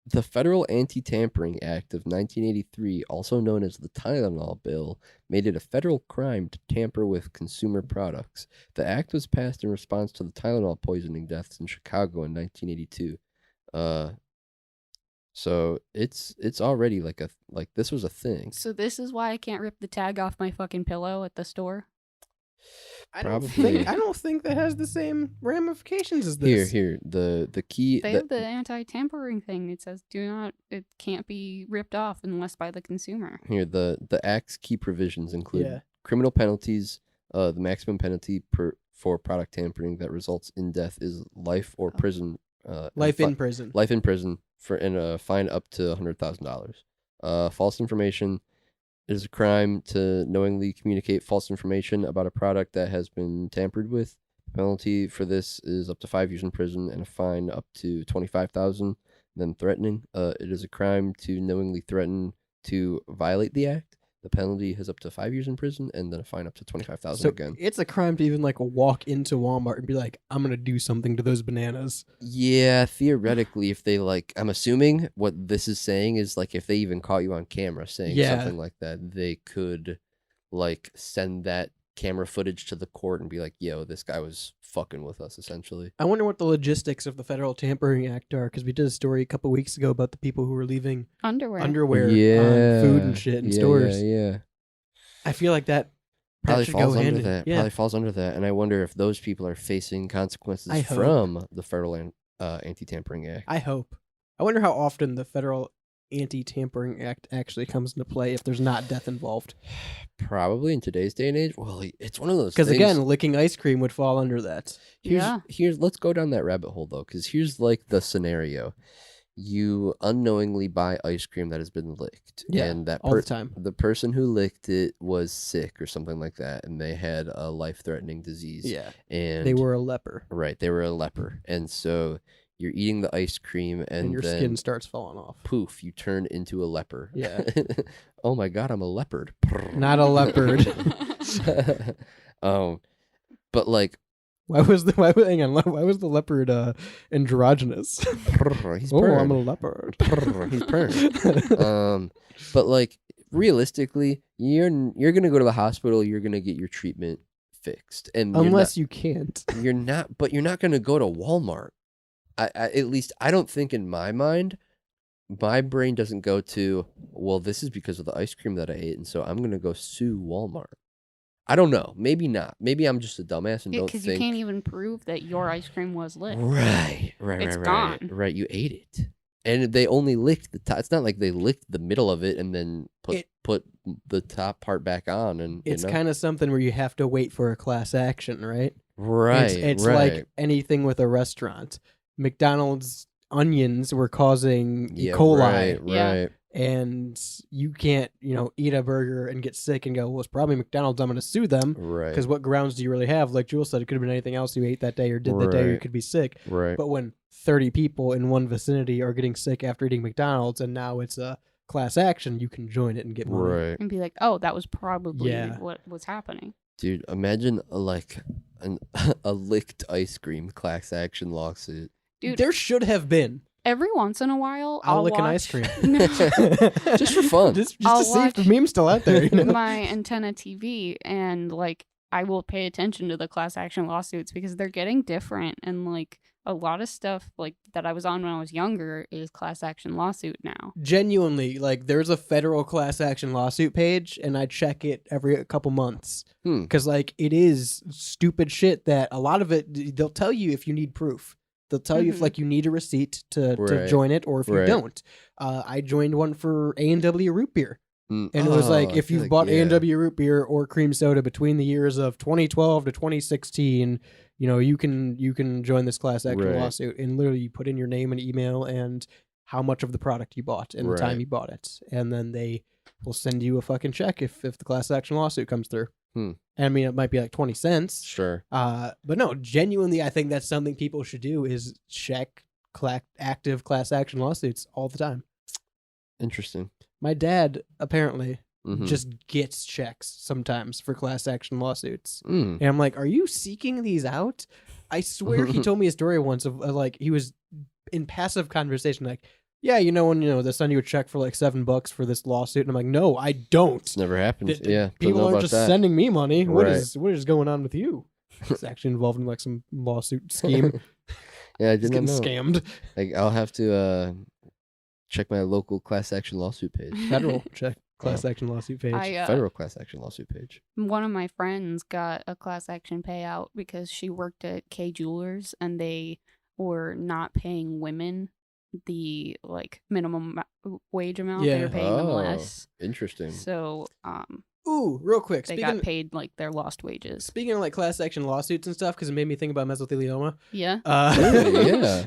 [SPEAKER 3] The Federal Anti-Tampering Act of 1983, also known as the Tylenol Bill, made it a federal crime to tamper with consumer products. The act was passed in response to the Tylenol poisoning deaths in Chicago in 1982. So it's already like this was a thing.
[SPEAKER 5] So this is why I can't rip the tag off my fucking pillow at the store?
[SPEAKER 2] I
[SPEAKER 3] Probably.
[SPEAKER 2] don't think that has the same ramifications as this.
[SPEAKER 3] Here, the key.
[SPEAKER 5] They have the anti-tampering thing. It says it can't be ripped off unless by the consumer.
[SPEAKER 3] Here, the Act's key provisions include
[SPEAKER 2] Yeah.
[SPEAKER 3] criminal penalties, the maximum penalty for product tampering that results in death is life or prison.
[SPEAKER 2] Life in prison.
[SPEAKER 3] Life in prison and a fine up to $100,000. False information. It is a crime to knowingly communicate false information about a product that has been tampered with. The penalty for this is up to 5 years in prison and a fine up to $25,000. Then threatening. It is a crime to knowingly threaten to violate the act. The penalty is up to 5 years in prison and then a fine up to $25,000
[SPEAKER 2] So
[SPEAKER 3] again.
[SPEAKER 2] it's a crime to even like walk into Walmart and be like, I'm gonna do something to those bananas.
[SPEAKER 3] Yeah, theoretically, if they like, I'm assuming what this is saying is like if they even caught you on camera saying something like that, they could like send that camera footage to the court and be like, yo, this guy was fucking with us, essentially.
[SPEAKER 2] I wonder what the logistics of the Federal Tampering Act are, because we did a story a couple weeks ago about the people who were leaving underwear on food and shit in stores.
[SPEAKER 3] Yeah.
[SPEAKER 2] I feel like that
[SPEAKER 3] probably
[SPEAKER 2] should
[SPEAKER 3] falls
[SPEAKER 2] go
[SPEAKER 3] under
[SPEAKER 2] hand
[SPEAKER 3] that.
[SPEAKER 2] in.
[SPEAKER 3] Probably falls under that. And I wonder if those people are facing consequences from the Federal Anti-Tampering Act.
[SPEAKER 2] I hope. I wonder how often the Federal Anti-Tampering Act actually comes into play if there's not death involved.
[SPEAKER 3] Probably in today's day and age. Well, it's one of those
[SPEAKER 2] because
[SPEAKER 3] things.
[SPEAKER 2] Again, licking ice cream would fall under that.
[SPEAKER 3] Here's let's go down that rabbit hole though, because here's like the scenario: you unknowingly buy ice cream that has been licked, and that
[SPEAKER 2] all the time.
[SPEAKER 3] The person who licked it was sick or something like that, and they had a life-threatening disease.
[SPEAKER 2] Yeah,
[SPEAKER 3] and
[SPEAKER 2] they were a leper.
[SPEAKER 3] Right, they were a leper, and so you're eating the ice cream, and
[SPEAKER 2] your
[SPEAKER 3] then,
[SPEAKER 2] skin starts falling off.
[SPEAKER 3] Poof! You turn into a leper.
[SPEAKER 2] Yeah.
[SPEAKER 3] Oh my God, I'm a leopard.
[SPEAKER 2] Not a leopard.
[SPEAKER 3] But like,
[SPEAKER 2] why was the leopard androgynous?
[SPEAKER 3] He's
[SPEAKER 2] I'm a leopard.
[SPEAKER 3] He's purring. But like realistically, you're gonna go to the hospital. You're gonna get your treatment fixed, and
[SPEAKER 2] unless you can't,
[SPEAKER 3] you're not. But you're not gonna go to Walmart. I at least I don't think in my mind. My brain doesn't go to, well, this is because of the ice cream that I ate, and so I'm going to go sue Walmart. I don't know. Maybe not. Maybe I'm just a dumbass and don't think.
[SPEAKER 5] Because you can't even prove that your ice cream was licked.
[SPEAKER 3] Right.
[SPEAKER 5] It's gone.
[SPEAKER 3] Right, you ate it. And they only licked the top. It's not like they licked the middle of it and then put the top part back on. And
[SPEAKER 2] it's kind of something where you have to wait for a class action, right?
[SPEAKER 3] Right.
[SPEAKER 2] It's like anything with a restaurant. McDonald's onions were causing E. coli.
[SPEAKER 3] Right.
[SPEAKER 2] And you can't, eat a burger and get sick and go, well, it's probably McDonald's. I'm going to sue them.
[SPEAKER 3] Right.
[SPEAKER 2] Because what grounds do you really have? Like Jules said, it could have been anything else you ate that day or did that day, or you could be sick.
[SPEAKER 3] Right.
[SPEAKER 2] But when 30 people in one vicinity are getting sick after eating McDonald's and now it's a class action, you can join it and get money.
[SPEAKER 3] Right.
[SPEAKER 5] And be like, oh, that was probably what was happening.
[SPEAKER 3] Dude, imagine a licked ice cream class action lawsuit.
[SPEAKER 5] Dude,
[SPEAKER 2] there should have been.
[SPEAKER 5] Every once in a while,
[SPEAKER 2] I'll lick
[SPEAKER 5] watch...
[SPEAKER 2] an ice cream.
[SPEAKER 3] Just for fun.
[SPEAKER 2] Just to see if the meme's still out there.
[SPEAKER 5] My antenna TV, and I will pay attention to the class action lawsuits because they're getting different, and a lot of stuff that I was on when I was younger is class action lawsuit now.
[SPEAKER 2] Genuinely, there's a federal class action lawsuit page, and I check it every couple months because it is stupid shit that a lot of it they'll tell you if you need proof. They'll tell you if you need a receipt to join it, or if you don't. I joined one for A&W root beer. And it was if you've bought A&W root beer or cream soda between the years of 2012 to 2016, you can join this class action lawsuit. And literally you put in your name and email and how much of the product you bought and the time you bought it. And then they will send you a fucking check if the class action lawsuit comes through. I mean, it might be 20 cents.
[SPEAKER 3] Sure.
[SPEAKER 2] But no, genuinely, I think that's something people should do is check active class action lawsuits all the time.
[SPEAKER 3] Interesting.
[SPEAKER 2] My dad apparently just gets checks sometimes for class action lawsuits. And I'm like, are you seeking these out? I swear he told me a story once of he was in passive conversation yeah, when they send you a check for $7 for this lawsuit, and I'm like, no, I don't.
[SPEAKER 3] It's never happened.
[SPEAKER 2] People aren't just sending me money. What is going on with you? It's actually involved in some lawsuit scheme.
[SPEAKER 3] Yeah, I didn't know.
[SPEAKER 2] Scammed.
[SPEAKER 3] I'll have to check my local class action lawsuit page.
[SPEAKER 2] Federal class action lawsuit page.
[SPEAKER 3] Federal class action lawsuit page.
[SPEAKER 5] One of my friends got a class action payout because she worked at K Jewelers and they were not paying women the minimum wage amount. They were paying them less.
[SPEAKER 3] Interesting.
[SPEAKER 5] So
[SPEAKER 2] Ooh, real quick.
[SPEAKER 5] They got paid like their lost wages.
[SPEAKER 2] Speaking of like class action lawsuits and stuff, because it made me think about mesothelioma.
[SPEAKER 5] Yeah.
[SPEAKER 3] Yeah.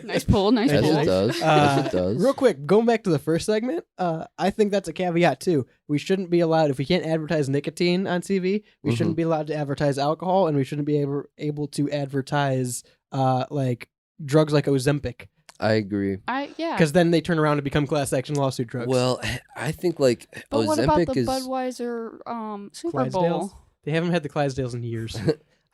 [SPEAKER 5] Nice pull. Nice
[SPEAKER 3] Yes,
[SPEAKER 5] pull.
[SPEAKER 3] it does. Yes, it does.
[SPEAKER 2] Real quick, going back to the first segment, I think that's a caveat too. We shouldn't be allowed, if we can't advertise nicotine on TV, we shouldn't be allowed to advertise alcohol, and we shouldn't be able to advertise like drugs like Ozempic.
[SPEAKER 3] I agree.
[SPEAKER 5] Yeah.
[SPEAKER 2] Because then they turn around and become class action lawsuit drugs.
[SPEAKER 3] Well, I think like
[SPEAKER 5] But what about
[SPEAKER 3] Ozempic
[SPEAKER 5] the
[SPEAKER 3] is.
[SPEAKER 5] Budweiser Super
[SPEAKER 2] Clydesdales?
[SPEAKER 5] Bowl?
[SPEAKER 2] They haven't had the Clydesdales in years.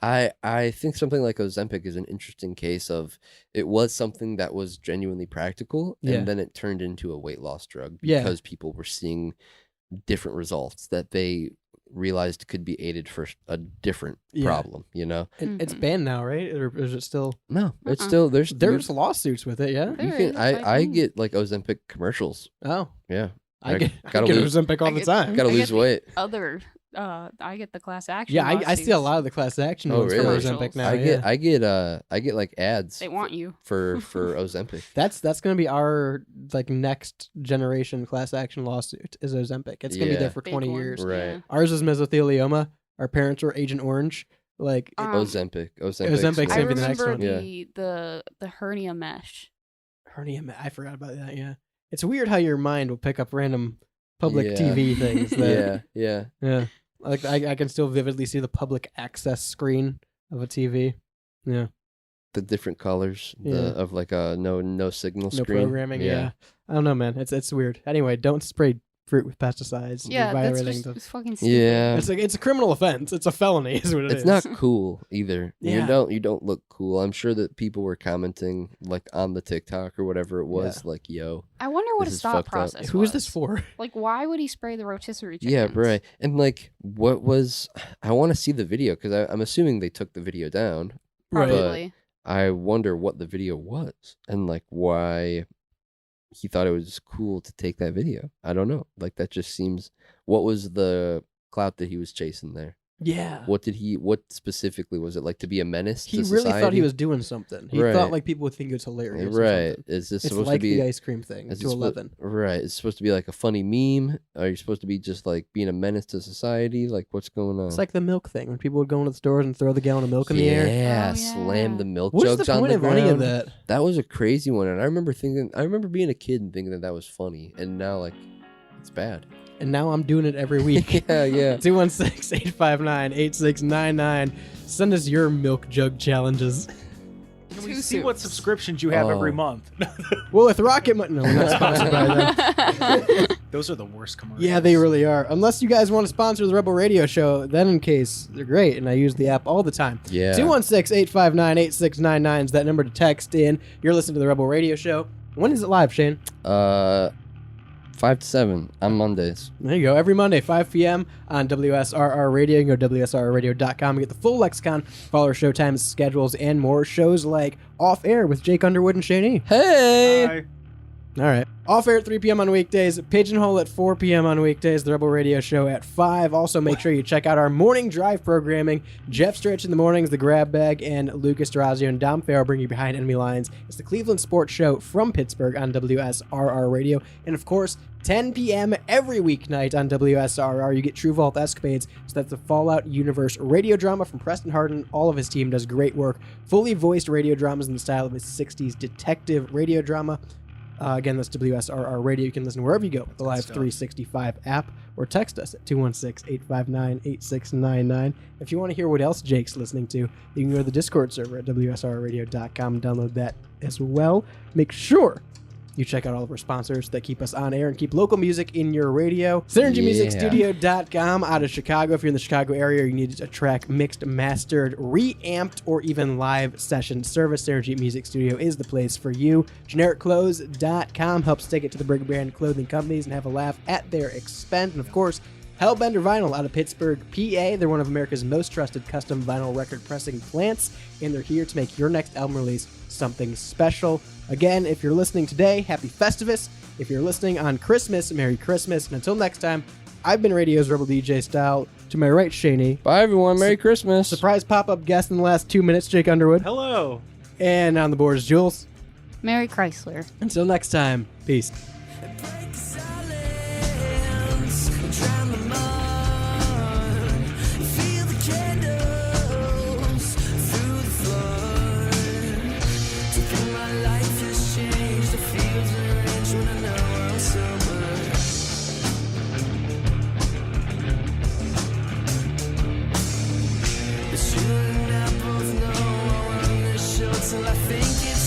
[SPEAKER 3] I think something like Ozempic is an interesting case of it was something that was genuinely practical, and then it turned into a weight loss drug because people were seeing different results that they realized could be aided for a different problem, you know?
[SPEAKER 2] It's banned now, right? Or is it still?
[SPEAKER 3] No, it's still
[SPEAKER 2] there's lawsuits with it. Yeah,
[SPEAKER 3] you can. I get like Ozempic commercials.
[SPEAKER 2] Oh,
[SPEAKER 3] yeah.
[SPEAKER 2] I get
[SPEAKER 3] lose,
[SPEAKER 2] Ozempic all the time.
[SPEAKER 3] Gotta lose weight.
[SPEAKER 5] I get the class action.
[SPEAKER 2] Yeah, I see a lot of the class action ones from Ozempic now.
[SPEAKER 3] I get like ads.
[SPEAKER 5] They want you
[SPEAKER 3] for Ozempic.
[SPEAKER 2] That's gonna be our like next generation class action lawsuit is Ozempic. It's gonna be there for 20 years.
[SPEAKER 3] Right.
[SPEAKER 2] Ours is mesothelioma. Our parents were Agent Orange. Like
[SPEAKER 3] Ozempic's
[SPEAKER 2] gonna be the next one.
[SPEAKER 5] The hernia mesh.
[SPEAKER 2] Hernia mesh. I forgot about that. Yeah, it's weird how your mind will pick up random public TV things. That, yeah. Like I can still vividly see the public access screen of a TV. Yeah.
[SPEAKER 3] The different colors of like a no signal screen.
[SPEAKER 2] No programming. Yeah. I don't know, man. It's weird. Anyway, don't spray fruit with pesticides.
[SPEAKER 5] Yeah, that's just it's fucking stupid.
[SPEAKER 3] Yeah.
[SPEAKER 2] It's a criminal offense. It's a felony. Is what
[SPEAKER 3] it's not cool either.
[SPEAKER 2] Yeah.
[SPEAKER 3] You don't look cool. I'm sure that people were commenting like on the TikTok or whatever it was, like, yo.
[SPEAKER 5] I wonder what his thought process was.
[SPEAKER 2] Who is this for?
[SPEAKER 5] Like, why would he spray the rotisserie chickens?
[SPEAKER 3] Yeah, right. And like, I want to see the video because I'm assuming they took the video down.
[SPEAKER 5] Probably.
[SPEAKER 3] But I wonder what the video was and like why he thought it was cool to take that video. I don't know. Like that just seems. What was the clout that he was chasing there?
[SPEAKER 2] Yeah.
[SPEAKER 3] What specifically was it, like to be a menace to
[SPEAKER 2] society? He really thought he was doing something. He thought like people would think it was hilarious.
[SPEAKER 3] Right. Is this supposed
[SPEAKER 2] like
[SPEAKER 3] to be
[SPEAKER 2] the ice cream thing to 11?
[SPEAKER 3] Right. It's supposed to be like a funny meme. Are you supposed to be just like being a menace to society? Like what's going on?
[SPEAKER 2] It's like the milk thing when people would go into the stores and throw the gallon of milk in the air.
[SPEAKER 3] Yeah, slam the milk
[SPEAKER 2] What's
[SPEAKER 3] jugs
[SPEAKER 2] the
[SPEAKER 3] on
[SPEAKER 2] point
[SPEAKER 3] the
[SPEAKER 2] of
[SPEAKER 3] ground.
[SPEAKER 2] any of that?
[SPEAKER 3] That was a crazy one, and I remember being a kid and thinking that was funny, and now like it's bad.
[SPEAKER 2] And now I'm doing it every week.
[SPEAKER 3] Yeah.
[SPEAKER 2] 216-859-8699. Send us your milk jug challenges.
[SPEAKER 14] Can we see what subscriptions you have every month?
[SPEAKER 2] Well, with Rocket Money, no, we're not sponsored by them.
[SPEAKER 14] Those are the worst commercials.
[SPEAKER 2] Yeah, they really are. Unless you guys want to sponsor the Rebel Radio Show, then in case, they're great, and I use the app all the time.
[SPEAKER 3] Yeah.
[SPEAKER 2] 216-859-8699 is that number to text in. You're listening to the Rebel Radio Show. When is it live, Shane?
[SPEAKER 3] 5 to 7 on Mondays.
[SPEAKER 2] There you go. Every Monday, 5 p.m. on WSRR Radio. You can go to WSRRadio.com and get the full lexicon, follow our show times, schedules, and more. Shows like Off Air with Jake Underwood and Shane E.
[SPEAKER 3] Hey!
[SPEAKER 14] Hi.
[SPEAKER 2] All right. Off Air at 3 p.m. on weekdays. Pigeonhole at 4 p.m. on weekdays. The Rebel Radio Show at 5. Also, make sure you check out our morning drive programming. Jeff Stretch in the mornings, The Grab Bag, and Lucas Durazio and Dom Farrell bring you Behind Enemy Lines. It's the Cleveland Sports Show from Pittsburgh on WSRR Radio. And, of course, 10 p.m. every weeknight on WSRR. You get True Vault Escapades. So that's the Fallout Universe radio drama from Preston Hardin. All of his team does great work. Fully voiced radio dramas in the style of his 60s detective radio drama. Again, that's WSRR Radio. You can listen wherever you go with the Live 365 app or text us at 216-859-8699. If you want to hear what else Jake's listening to, you can go to the Discord server at WSRRadio.com and download that as well. Make sure you check out all of our sponsors that keep us on air and keep local music in your radio. SynergyMusicStudio.com out of Chicago. If you're in the Chicago area, you need a track mixed, mastered, reamped, or even live session service. Synergy Music Studio is the place for you. GenericClothes.com helps take it to the big brand clothing companies and have a laugh at their expense. And of course, Hellbender Vinyl out of Pittsburgh, PA. They're one of America's most trusted custom vinyl record pressing plants, and they're here to make your next album release something special. Again, if you're listening today, happy Festivus. If you're listening on Christmas, Merry Christmas. And until next time, I've been Radio's Rebel DJ Style. To my right, Shaney.
[SPEAKER 3] Bye, everyone. Merry Christmas.
[SPEAKER 2] Surprise pop-up guest in the last 2 minutes, Jake Underwood.
[SPEAKER 14] Hello.
[SPEAKER 2] And on the board is Jules.
[SPEAKER 5] Mary Chrysler.
[SPEAKER 2] Until next time, peace.
[SPEAKER 15] Drown them all. until I think it's